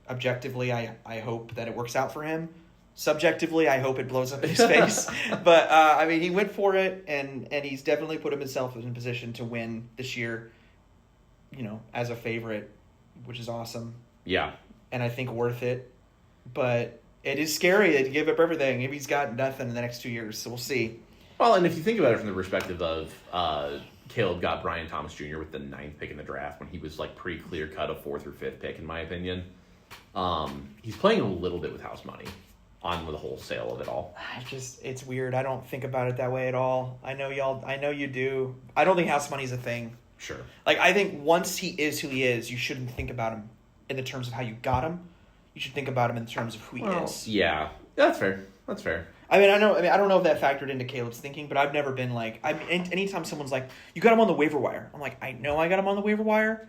objectively, I hope that it works out for him. Subjectively, I hope it blows up in his face. But, he went for it, and he's definitely put himself in a position to win this year, as a favorite, which is awesome. Yeah. And I think worth it. But it is scary to give up everything if he's got nothing in the next 2 years, so we'll see. Well, and if you think about it from the perspective of Caleb got Brian Thomas Jr. with the 9th pick in the draft when he was pretty clear-cut a 4th or 5th pick, in my opinion. He's playing a little bit with house money on the whole sale of it all. It's weird. I don't think about it that way at all. I know you do. I don't think house money's a thing. Sure. I think once he is who he is, you shouldn't think about him in the terms of how you got him. You should think about him in terms of who he is. Yeah. That's fair. I don't know if that factored into Caleb's thinking, but I've never been anytime someone's like, you got him on the waiver wire. I'm like, I know I got him on the waiver wire,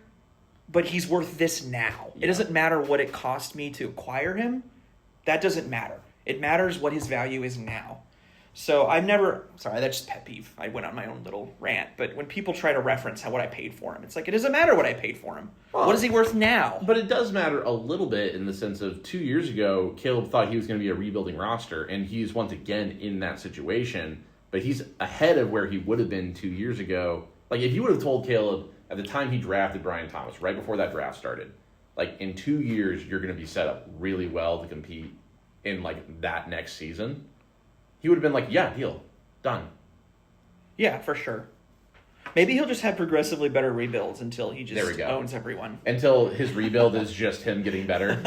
but he's worth this now. Yeah. It doesn't matter what it cost me to acquire him. That doesn't matter. It matters what his value is now. So I've never, sorry, that's just pet peeve. I went on my own little rant. But when people try to reference what I paid for him, it's like, it doesn't matter what I paid for him. Well, what is he worth now? But it does matter a little bit in the sense of 2 years ago, Caleb thought he was going to be a rebuilding roster, and he's once again in that situation. But he's ahead of where he would have been 2 years ago. Like, if you would have told Caleb at the time he drafted Brian Thomas, right before that draft started, like, in 2 years, you're going to be set up really well to compete in, like, that next season, he would have been like, yeah, deal. Done. Yeah, for sure. Maybe he'll just have progressively better rebuilds until he There we just go. owns everyone. Until his rebuild is just him getting better.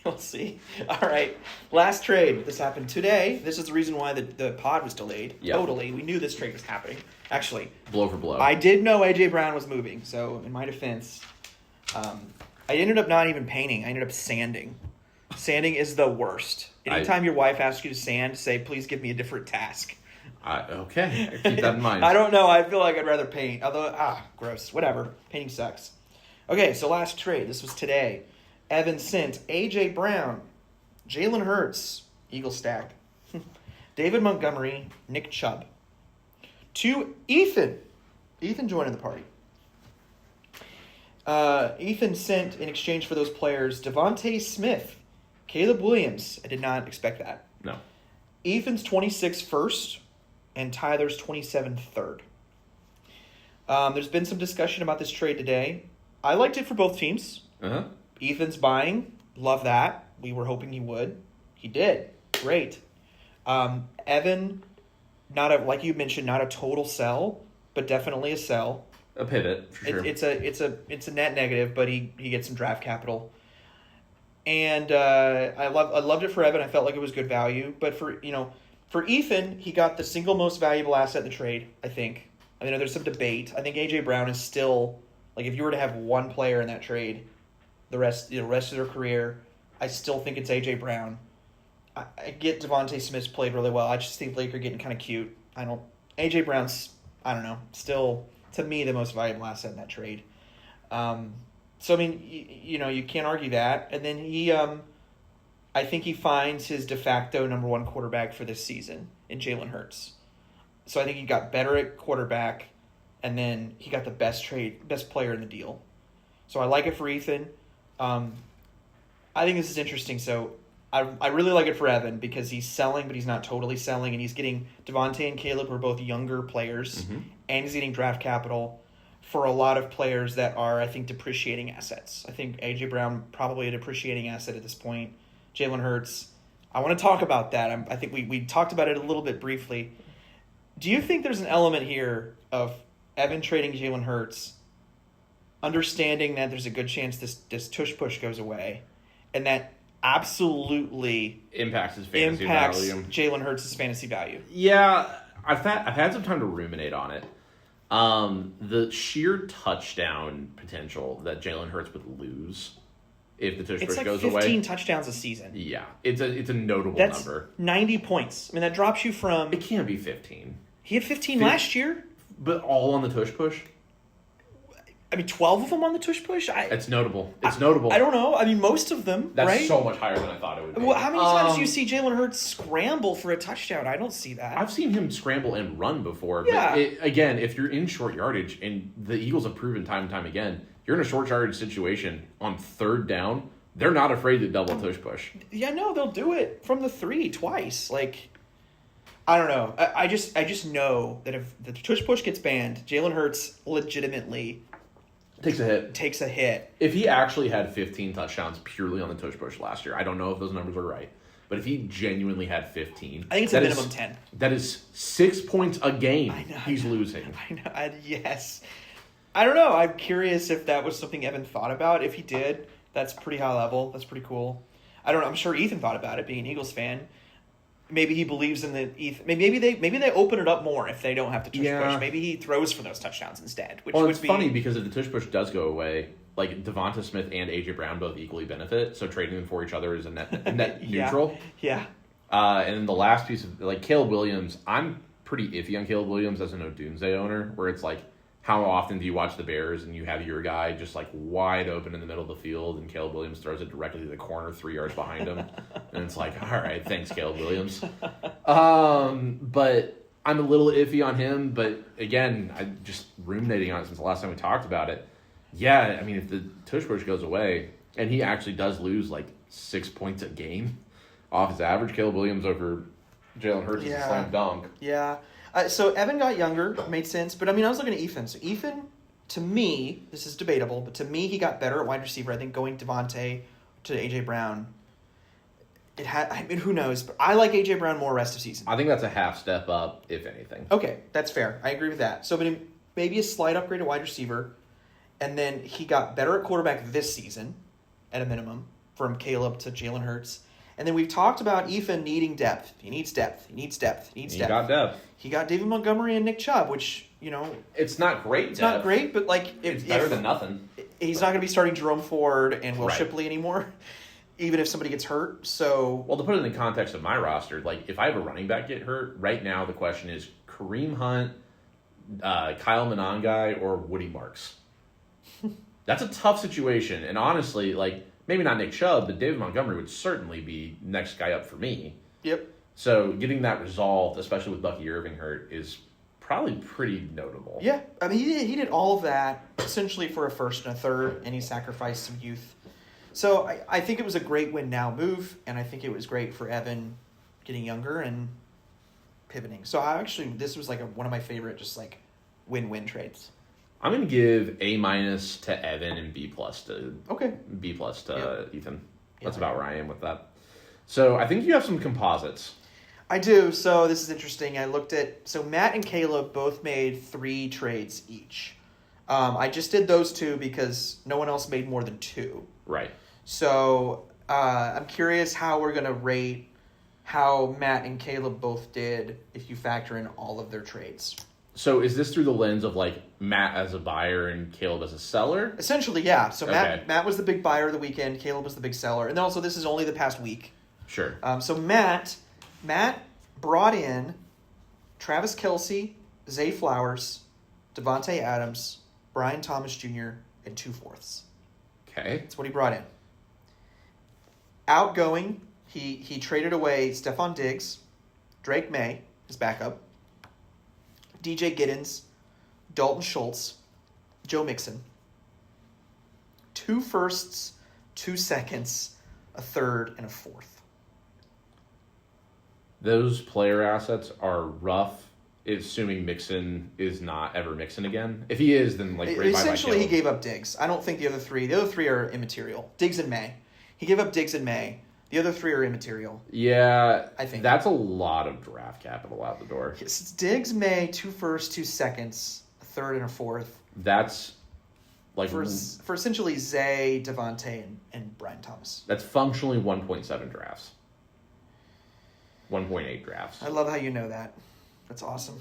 We'll see. All right. Last trade. This happened today. This is the reason why the pod was delayed. Yep. Totally. We knew this trade was happening. Actually, Blow for blow. I did know A.J. Brown was moving, so in my defense, I ended up not even painting. I ended up sanding. Sanding is the worst. Anytime your wife asks you to sand, say, please give me a different task. Okay. Keep that in mind. I don't know. I feel like I'd rather paint. Although, gross. Whatever. Painting sucks. Okay, so last trade. This was today. Evan sent A.J. Brown, Jalen Hurts, Eagle stack, David Montgomery, Nick Chubb, to Ethan. Ethan joining the party. Ethan sent, in exchange for those players, Devontae Smith, Caleb Williams. I did not expect that. No. Ethan's 26 first, and Tyler's 27 third. There's been some discussion about this trade today. I liked it for both teams. Uh-huh. Ethan's buying. Love that. We were hoping he would. He did. Great. Evan, like you mentioned, not a total sell, but definitely a sell. A pivot, for sure. It's a net negative, but he gets some draft capital. And I loved it for Evan. I felt like it was good value. But for Ethan, he got the single most valuable asset in the trade, I think. I mean, there's some debate. I think A.J. Brown is still, like, if you were to have one player in that trade, the rest of their career, I still think it's A.J. Brown. I get Devontae Smith's played really well. I just think Laker getting kind of cute. A.J. Brown's, I don't know, still, to me, the most valuable asset in that trade. So, I mean, you can't argue that. And then I think he finds his de facto number one quarterback for this season in Jalen Hurts. So I think he got better at quarterback, and then he got the best player in the deal. So I like it for Ethan. I think this is interesting. So I really like it for Evan because he's selling, but he's not totally selling, and he's getting Devontae and Caleb, who are both younger players, and he's getting draft capital for a lot of players that are, I think, depreciating assets. I think A.J. Brown probably a depreciating asset at this point. Jalen Hurts, I want to talk about that. I think we talked about it a little bit briefly. Do you think there's an element here of Evan trading Jalen Hurts, understanding that there's a good chance this tush push goes away, and that absolutely impacts his fantasy value. Jalen Hurts' fantasy value? Yeah, I've had some time to ruminate on it. The sheer touchdown potential that Jalen Hurts would lose if the tush push goes away. It's like 15 touchdowns a season. Yeah, it's a notable That's number. 90 points. I mean, that drops you from... It can't be 15. He had 15 last year? But all on the tush push? I mean, 12 of them on the tush push? It's notable. It's notable. I don't know. I mean, most of them, That's right? so much higher than I thought it would be. Well, how many times do you see Jalen Hurts scramble for a touchdown? I don't see that. I've seen him scramble and run before. Yeah. But again, if you're in short yardage, and the Eagles have proven time and time again, you're in a short yardage situation on third down, they're not afraid to double tush push. Yeah, no, they'll do it from the 3 twice. Like, I don't know. I just know that if the tush push gets banned, Jalen Hurts legitimately takes a hit. If he actually had 15 touchdowns purely on the tush push last year, I don't know if those numbers are right, but if he genuinely had 15, I think it's a minimum 10. That is 6 points a game. I know, he's losing. I know. Yes. I don't know. I'm curious if that was something Evan thought about. If he did, that's pretty high level. That's pretty cool. I don't know. I'm sure Ethan thought about it, being an Eagles fan. Maybe he believes in the Ethan. Maybe they open it up more if they don't have to tush push. Maybe he throws for those touchdowns instead. Which would be funny because if the tush push does go away, like Devonta Smith and A.J. Brown both equally benefit, so trading them for each other is a net neutral. Yeah. And then the last piece of Caleb Williams, I'm pretty iffy on Caleb Williams as an Odunze owner, where it's like how often do you watch the Bears and you have your guy just like wide open in the middle of the field and Caleb Williams throws it directly to the corner 3 yards behind him? And it's like, all right, thanks, Caleb Williams. But I'm a little iffy on him. But again, I'm just ruminating on it since the last time we talked about it. Yeah, I mean, if the tush push goes away and he actually does lose like 6 points a game off his average, Caleb Williams over Jalen Hurts is a slam dunk. Yeah. So Evan got younger, made sense. But I mean, I was looking at Ethan. So Ethan, to me, this is debatable, but to me, he got better at wide receiver. I think going Devontae to AJ Brown. I mean, who knows? But I like AJ Brown more rest of season. I think that's a half step up, if anything. Okay, that's fair. I agree with that. So, but maybe a slight upgrade at wide receiver, and then he got better at quarterback this season, at a minimum, from Caleb to Jalen Hurts. And then we've talked about Ethan needing depth. He needs depth. He got depth. He got David Montgomery and Nick Chubb, which, you know... It's not great It's not great, but like... It's better than nothing. He's not going to be starting Jerome Ford and Will Right. Shipley anymore, even if somebody gets hurt, so... Well, to put it in the context of my roster, like, if I have a running back get hurt, right now the question is Kareem Hunt, Kyle Monangai, or Woody Marks. That's a tough situation, and honestly, like... Maybe not Nick Chubb, but David Montgomery would certainly be next guy up for me. Yep. So getting that resolved, especially with Bucky Irving hurt, is probably pretty notable. Yeah, I mean, he did all of that essentially for a first and a third, and he sacrificed some youth. So I think it was a great win now move, and I think it was great for Evan getting younger and pivoting. So this was like one of my favorite just like win-win trades. I'm going to give A- to Evan and B+ to Ethan. That's about where I am with that. So I think you have some composites. I do. So this is interesting. I looked at... So Matt and Caleb both made 3 trades each. I just did those 2 because no one else made more than 2. Right. So I'm curious how we're going to rate how Matt and Caleb both did if you factor in all of their trades. So is this through the lens of like Matt as a buyer and Caleb as a seller? Essentially, yeah. So Okay. Matt was the big buyer of the weekend. Caleb was the big seller. And then also this is only the past week. Sure. So Matt brought in Travis Kelce, Zay Flowers, Devontae Adams, Brian Thomas Jr., and 2/4. Okay. That's what he brought in. Outgoing, he traded away Stephon Diggs, Drake May, his backup, DJ Giddens, Dalton Schultz, Joe Mixon. 2 firsts, 2 seconds, a third, and a fourth. Those player assets are rough, assuming Mixon is not ever Mixon again. If he is, then like great. Essentially, he gave up Diggs. I don't think the other 3 are immaterial. Diggs and May. He gave up Diggs and May. The other 3 are immaterial. Yeah, I think that's a lot of draft capital out the door. It's Diggs, May, 2 firsts, 2 seconds, a third, and a fourth. That's like for essentially Zay, Devontae, and Brian Thomas. That's functionally 1.7 drafts. 1.8 drafts. I love how you know that. That's awesome.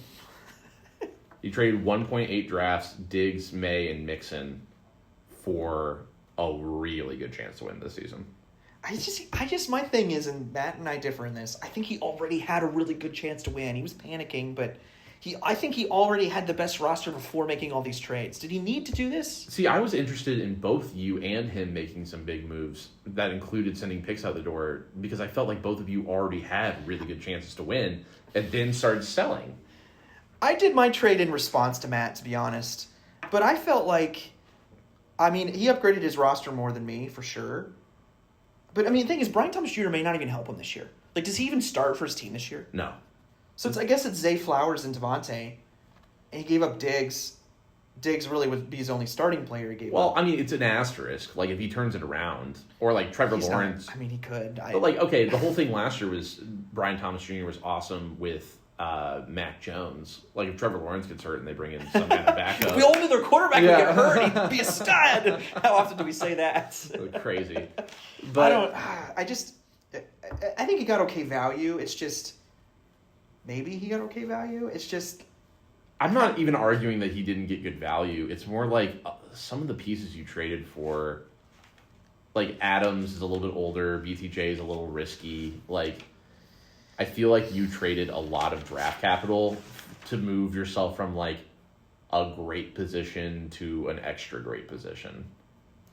You traded 1.8 drafts, Diggs, May, and Mixon for a really good chance to win this season. My thing is, and Matt and I differ in this, I think he already had a really good chance to win. He was panicking, but I think he already had the best roster before making all these trades. Did he need to do this? See, I was interested in both you and him making some big moves that included sending picks out the door because I felt like both of you already had really good chances to win and then started selling. I did my trade in response to Matt, to be honest. But I felt like, he upgraded his roster more than me, for sure. But, the thing is, Brian Thomas Jr. may not even help him this year. Like, does he even start for his team this year? No. So I guess it's Zay Flowers and Devontae. And he gave up Diggs. Diggs really would be his only starting player he gave up. Well, it's an asterisk. Like, if he turns it around. Or, like, Trevor Lawrence. He could. But, the whole thing last year was Brian Thomas Jr. was awesome with Mac Jones. Like, if Trevor Lawrence gets hurt and they bring in some kind of backup. If we all knew their quarterback would get hurt, he'd be a stud. How often do we say that? Crazy. But I think he got okay value. It's just, maybe he got okay value. It's just... I'm not even arguing that he didn't get good value. It's more like some of the pieces you traded for, like Adams is a little bit older, BTJ is a little risky. Like, I feel like you traded a lot of draft capital to move yourself from like a great position to an extra great position.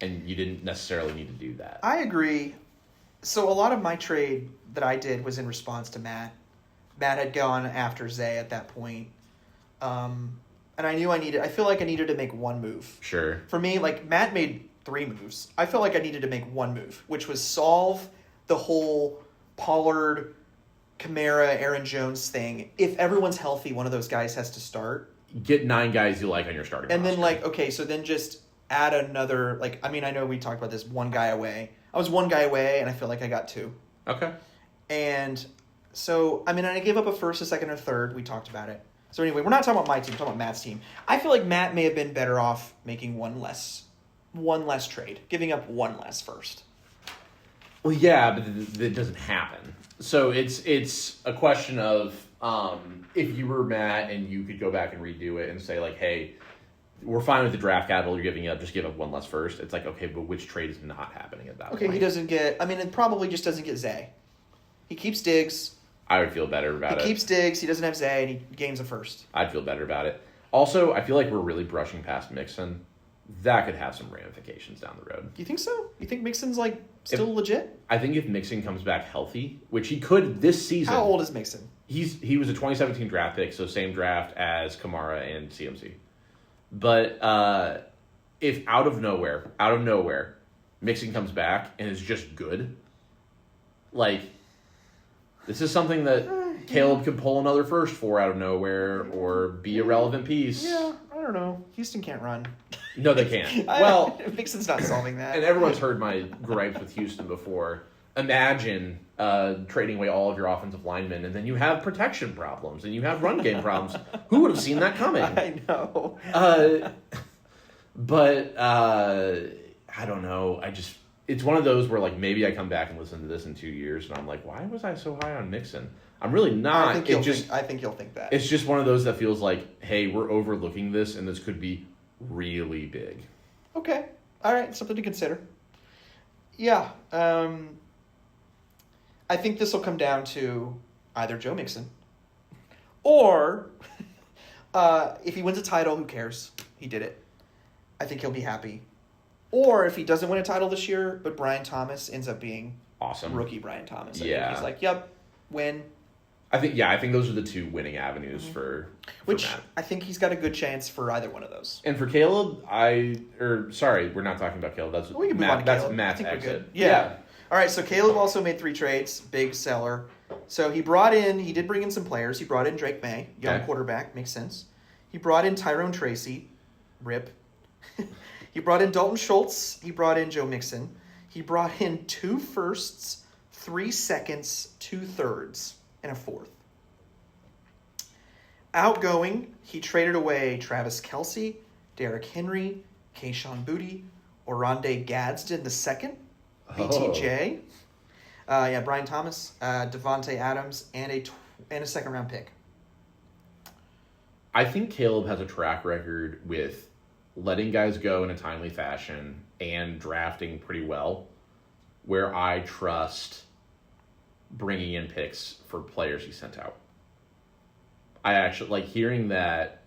And you didn't necessarily need to do that. I agree. So a lot of my trade that I did was in response to Matt. Matt had gone after Zay at that point. And I knew I feel like I needed to make one move. Sure. For me, like, Matt made 3 moves. I felt like I needed to make one move, which was solve the whole Pollard, Kamara, Aaron Jones thing. If everyone's healthy, one of those guys has to start. Get 9 guys you like on your starting And roster. then, like, okay, so then just add another, like, I mean, I know we talked about this, one guy away. I was one guy away, and I feel like I got 2. Okay. And so, I mean, I gave up a first, a second, or third. We talked about it. So anyway, we're not talking about my team. We're talking about Matt's team. I feel like Matt may have been better off making one less trade, giving up one less first. Well, yeah, but that doesn't happen. So it's a question of if you were Matt and you could go back and redo it and say, like, hey, we're fine with the draft capital you're giving up, just give up one less first. It's like, okay, but which trade is not happening at that point? Okay, he doesn't get, I mean, it probably just doesn't get Zay. He keeps Diggs. I would feel better about it. He keeps Diggs, he doesn't have Zay, and he gains a first. I'd feel better about it. Also, I feel like we're really brushing past Mixon. That could have some ramifications down the road. You think so? You think Mixon's, like, still legit? I think if Mixon comes back healthy, which he could this season. How old is Mixon? He was a 2017 draft pick, so same draft as Kamara and CMC. But if out of nowhere, Mixon comes back and is just good, like, this is something that Caleb could pull another first for out of nowhere or be a relevant piece. Yeah, I don't know. Houston can't run. No, they can't. Well, Mixon's not solving that. And everyone's heard my gripes with Houston before. Imagine trading away all of your offensive linemen, and then you have protection problems, and you have run game problems. Who would have seen that coming? I know. But I don't know. It's one of those where, like, maybe I come back and listen to this in 2 years, and I'm like, why was I so high on Mixon? I'm really not. I think you'll think that. It's just one of those that feels like, hey, we're overlooking this, and this could be really big. Okay. All right. Something to consider. Yeah. I think this will come down to either Joe Mixon or if he wins a title, who cares? He did it. I think he'll be happy. Or if he doesn't win a title this year, but Brian Thomas ends up being awesome. Rookie Brian Thomas. I think he's like, yep, win. I think those are the 2 winning avenues for Matt. I think he's got a good chance for either one of those. And for Caleb, we're not talking about Caleb. That's we can Matt. move on to That's Caleb. Matt's exit. Yeah. All right, so Caleb also made 3 trades, big seller. So he did bring in some players. He brought in Drake May, young quarterback, makes sense. He brought in Tyrone Tracy, rip. He brought in Dalton Schultz. He brought in Joe Mixon. He brought in 2 firsts, 3 seconds, 2 thirds, and a 4th. Outgoing, he traded away Travis Kelce, Derrick Henry, Kayshon Boutte, Oronde Gadsden II, BTJ, Brian Thomas, Devontae Adams, and a second-round pick. I think Caleb has a track record with letting guys go in a timely fashion and drafting pretty well, where I trust bringing in picks for players he sent out. I actually like hearing that.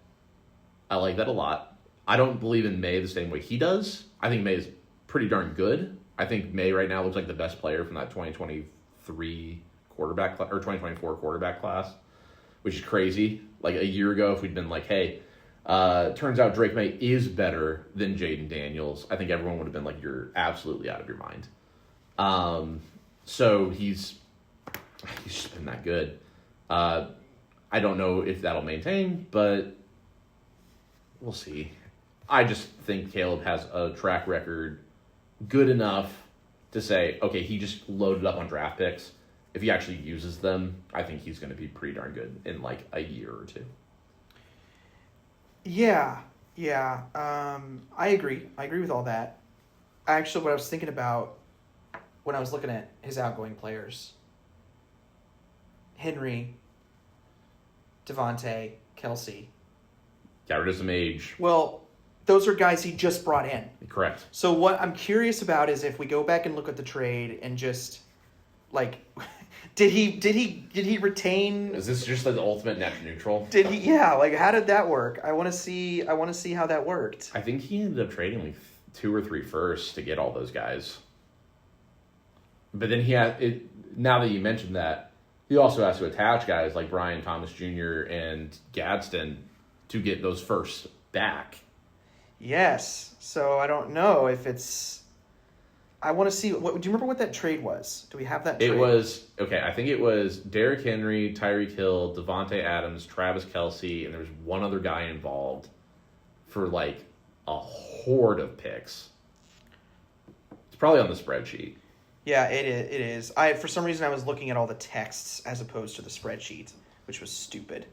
I like that a lot. I don't believe in May the same way he does. I think May is pretty darn good. I think May right now looks like the best player from that 2023 quarterback or 2024 quarterback class, which is crazy. Like a year ago, if we'd been like, hey, turns out Drake May is better than Jaden Daniels, I think everyone would have been like, you're absolutely out of your mind. So he's just been that good. I don't know if that'll maintain, but we'll see. I just think Caleb has a track record good enough to say, okay, he just loaded up on draft picks. If he actually uses them, I think he's going to be pretty darn good in like a year or 2. Yeah. I agree. I agree with all that. Actually, what I was thinking about when I was looking at his outgoing players, Henry, Devontae, Kelce. Got rid of some age. Well, those are guys he just brought in. Correct. So what I'm curious about is if we go back and look at the trade and just, like, Did he retain? Is this just the ultimate net neutral? Did he? Yeah. Like, how did that work? I want to see how that worked. I think he ended up trading like 2 or 3 firsts to get all those guys. But then he had it. Now that you mentioned that, he also has to attach guys like Brian Thomas Jr. and Gadsden to get those firsts back. Yes. So I don't know if it's. I want to see. Do you remember what that trade was? Do we have that trade? It was, okay, I think it was Derrick Henry, Tyreek Hill, Devontae Adams, Travis Kelce, and there was one other guy involved for like a horde of picks. It's probably on the spreadsheet. Yeah, it is. For some reason I was looking at all the texts as opposed to the spreadsheet, which was stupid.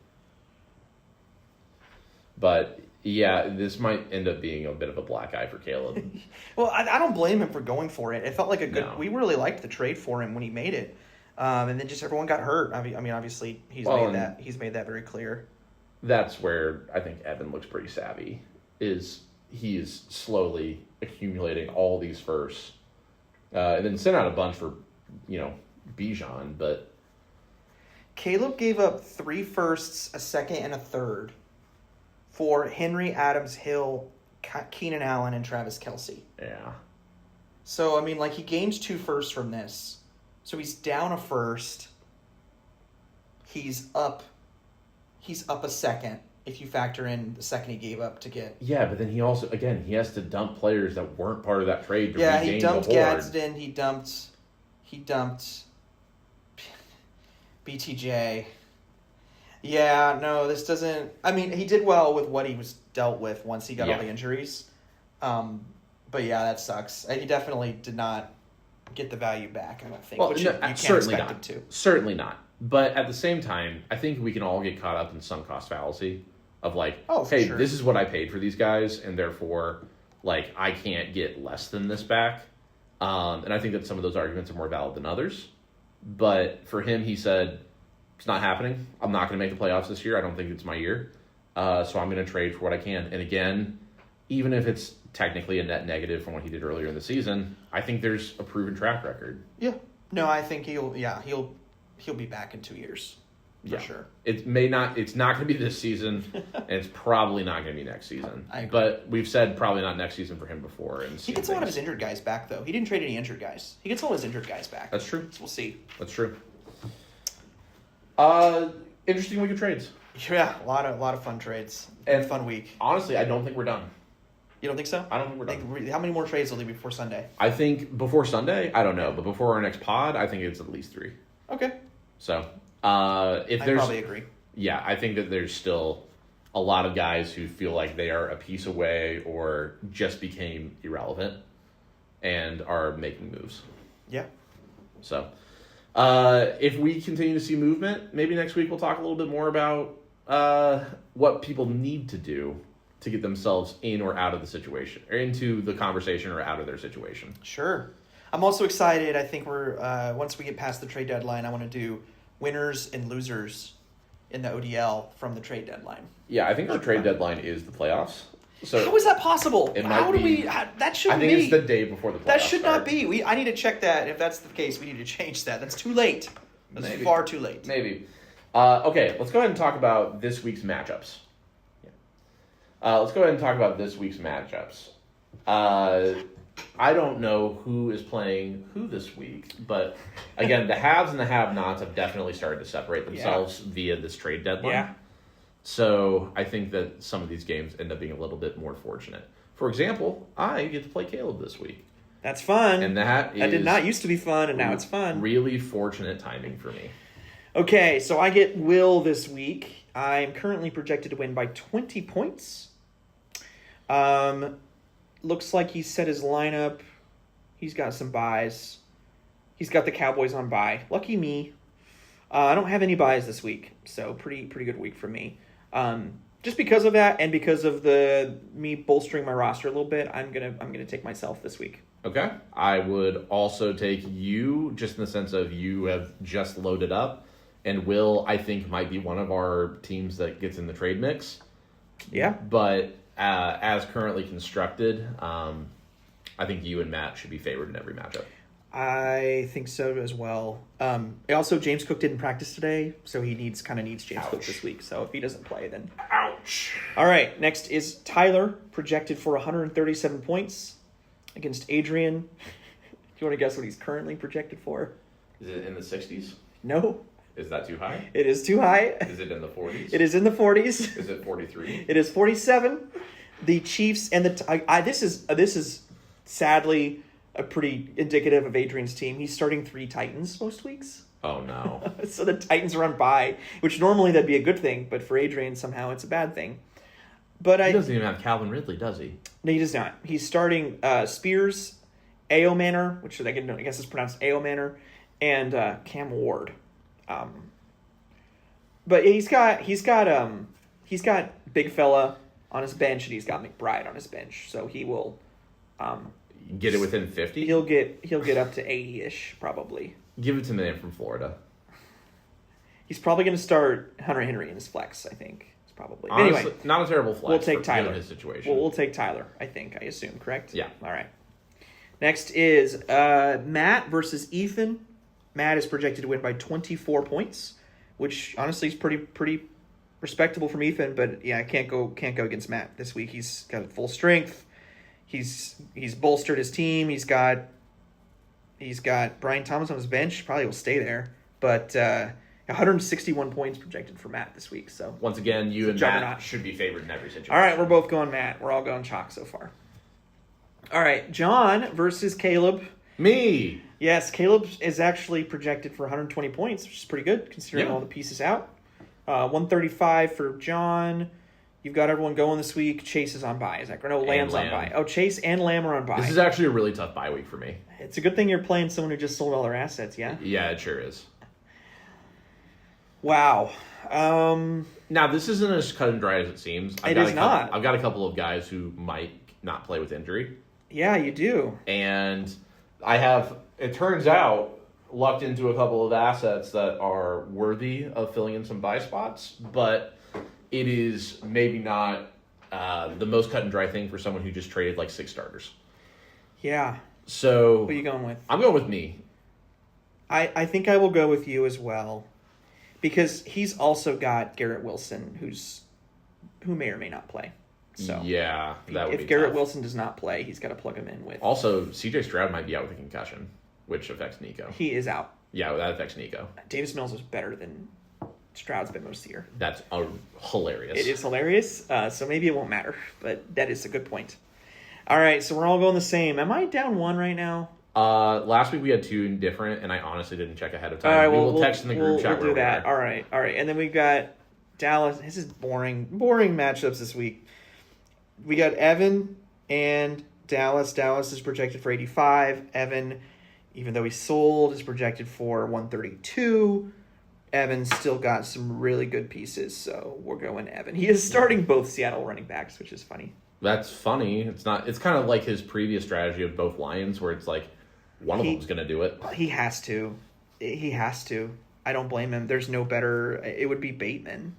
But yeah, this might end up being a bit of a black eye for Caleb. Well, I don't blame him for going for it. It felt like a good. No. We really liked the trade for him when he made it, and then just everyone got hurt. I mean, obviously he's made that very clear. That's where I think Evan looks pretty savvy. He is slowly accumulating all these firsts, and then sent out a bunch for, Bijan. But Caleb gave up 3 firsts, a second, and a third for Henry, Adams, Hill, Keenan Allen, and Travis Kelce. yeah, So, I mean, like, he gains 2 firsts from this. So he's down a first. He's up a second if you factor in the second he gave up to get. yeah. But then he also, again, he has to dump players that weren't part of that trade to regain he dumped the horde. Gadsden. He dumped BTJ. Yeah, no, this doesn't. I mean, he did well with what he was dealt with once he got all the injuries. But yeah, that sucks. He definitely did not get the value back, I don't think. Well, which no, you can't certainly expect not. him to. Certainly not. But at the same time, I think we can all get caught up in sunk cost fallacy of like, hey, sure. This is what I paid for these guys, and therefore, like, I can't get less than this back. And I think that some of those arguments are more valid than others. But for him, he said, it's not happening. I'm not going to make the playoffs this year. I don't think it's my year. So I'm going to trade for what I can. And again, even if it's technically a net negative from what he did earlier in the season, I think there's a proven track record. Yeah. No, I think he'll be back in 2 years. For sure. It's not going to be this season, and it's probably not going to be next season. I agree. But we've said probably not next season for him before. And He gets a lot of his injured guys back, though. He didn't trade any injured guys. He gets all his injured guys back. That's true. So we'll see. That's true. Interesting week of trades. Yeah, a lot of fun trades. And fun week. Honestly, I don't think we're done. You don't think so? I don't think we're done. Like, how many more trades will there be before Sunday? I think before Sunday, I don't know, but before our next pod, I think it's at least 3. Okay. So, if I there's, probably agree. Yeah, I think that there's still a lot of guys who feel like they are a piece away or just became irrelevant and are making moves. Yeah. So, if we continue to see movement, maybe next week we'll talk a little bit more about what people need to do to get themselves in or out of the situation, or into the conversation or out of their situation. Sure. I'm also excited. I think we're once we get past the trade deadline, I want to do winners and losers in the ODL from the trade deadline. Yeah, I think our trade deadline is the playoffs. So how is that possible? How do we? That shouldn't be. I think it's the day before the playoffs. That should not be. I need to check that. If that's the case, we need to change that. That's too late. That's far too late. Maybe. Okay, let's go ahead and talk about this week's matchups. Let's go ahead and talk about this week's matchups. I don't know who is playing who this week, but again, the haves and the have-nots have definitely started to separate themselves via this trade deadline. Yeah. So I think that some of these games end up being a little bit more fortunate. For example, I get to play Caleb this week. That's fun. And that did not used to be fun, and now it's fun. Really fortunate timing for me. Okay, so I get Will this week. I'm currently projected to win by 20 points. Looks like he's set his lineup. He's got some buys. He's got the Cowboys on bye. Lucky me. I don't have any buys this week, so pretty good week for me. Just because of that, and because of me bolstering my roster a little bit, I'm gonna take myself this week. Okay. I would also take you, just in the sense of you have just loaded up, and Will, I think, might be one of our teams that gets in the trade mix. Yeah. But as currently constructed, I think you and Matt should be favored in every matchup. I think so as well. Also, James Cook didn't practice today, so he needs James Cook this week. So if he doesn't play, then Ouch. All right. Next is Tyler, projected for 137 points against Adrian. Do you want to guess what he's currently projected for? Is it in the 60s? No. Is that too high? It is too high. Is it in the 40s? It is in the 40s. Is it 43? It is 47. The Chiefs and this is sadly pretty indicative of Adrian's team. He's starting 3 Titans most weeks. Oh, no. So the Titans are on bye, which normally that'd be a good thing, but for Adrian, somehow it's a bad thing. But he doesn't even have Calvin Ridley, does he? No, he does not. He's starting Spears, Ao Manor, which I guess is pronounced Ao Manor, and Cam Ward. But he's got big fella on his bench, and he's got McBride on his bench, so he will Get it within 50? He'll get up to 80-ish probably. Give it to the man from Florida. He's probably going to start Hunter Henry in his flex, I think. It's probably. Honestly, anyway, not a terrible flex. We'll take Tyler. Given his situation. We'll take Tyler, I assume, correct? Yeah. All right. Next is Matt versus Ethan. Matt is projected to win by 24 points, which honestly is pretty respectable from Ethan, but yeah, I can't go against Matt this week. He's got full strength. He's bolstered his team. He's got Brian Thomas on his bench. Probably will stay there, but 161 points projected for Matt this week. So once again, you and juggernaut. Matt should be favored in every situation. All right, we're both going Matt. We're all going chalk so far. All right, John versus Caleb. Me. Yes, Caleb is actually projected for 120 points, which is pretty good considering all the pieces out. 135 for John. You've got everyone going this week. Chase is on bye. Is that correct? No, Lamb's on bye. Oh, Chase and Lamb are on bye. This is actually a really tough bye week for me. It's a good thing you're playing someone who just sold all their assets, yeah? Yeah, it sure is. Wow. Now, this isn't as cut and dry as it seems. It is not. I've got a couple of guys who might not play with injury. Yeah, you do. And I have, it turns out, lucked into a couple of assets that are worthy of filling in some buy spots, but it is maybe not the most cut and dry thing for someone who just traded like 6 starters. Yeah. So Who are you going with? I'm going with me. I think I will go with you as well, because he's also got Garrett Wilson, who may or may not play. So yeah, that would be if Garrett tough. Wilson does not play, he's got to plug him in with. Also, CJ Stroud might be out with a concussion, which affects Nico. He is out. Yeah, that affects Nico. Davis Mills was better than Stroud's been most of the year. That's hilarious. It is hilarious. So maybe it won't matter, but that is a good point. All right, so we're all going the same. Am I down 1 right now? Last week we had 2 different, and I honestly didn't check ahead of time. All right, we'll text in the group chat. We'll do that. All right. And then we got Dallas. This is boring matchups this week. We got Evan and Dallas. Dallas is projected for 85. Evan, even though he sold, is projected for 132. Evan's still got some really good pieces, so we're going Evan. He is starting both Seattle running backs, which is funny. That's funny. It's not. It's kind of like his previous strategy of both Lions, where it's like one of them's going to do it. He has to. I don't blame him. There's no better. It would be Bateman.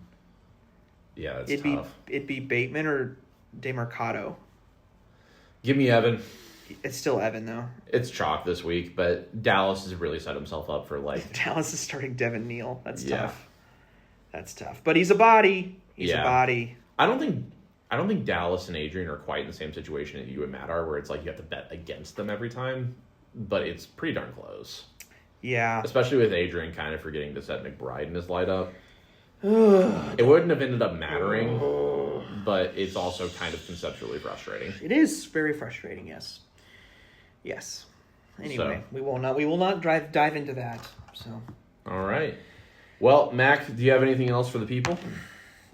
Yeah, that's tough. It'd be Bateman or DeMarcado. Give me Evan. It's still Evan, though. It's chalk this week, but Dallas has really set himself up for like... Dallas is starting Devin Neal. That's tough. That's tough. But he's a body. He's a body. I don't think Dallas and Adrian are quite in the same situation that you and Matt are, where it's like you have to bet against them every time, but it's pretty darn close. Yeah. Especially with Adrian kind of forgetting to set McBride in his lineup. It wouldn't have ended up mattering, but it's also kind of conceptually frustrating. It is very frustrating, yes. Yes. Anyway, we will not dive into that. So. All right. Well, Mac, do you have anything else for the people?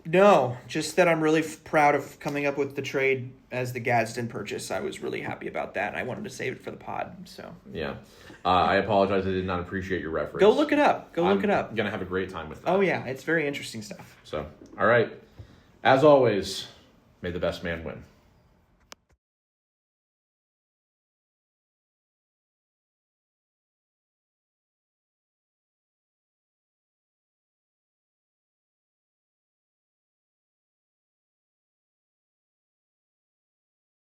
No, just that I'm really proud of coming up with the trade as the Gadsden purchase. I was really happy about that, and I wanted to save it for the pod. So yeah, I apologize. I did not appreciate your reference. Go look it up. I'm gonna have a great time with that. Oh yeah, it's very interesting stuff. So, all right. As always, may the best man win.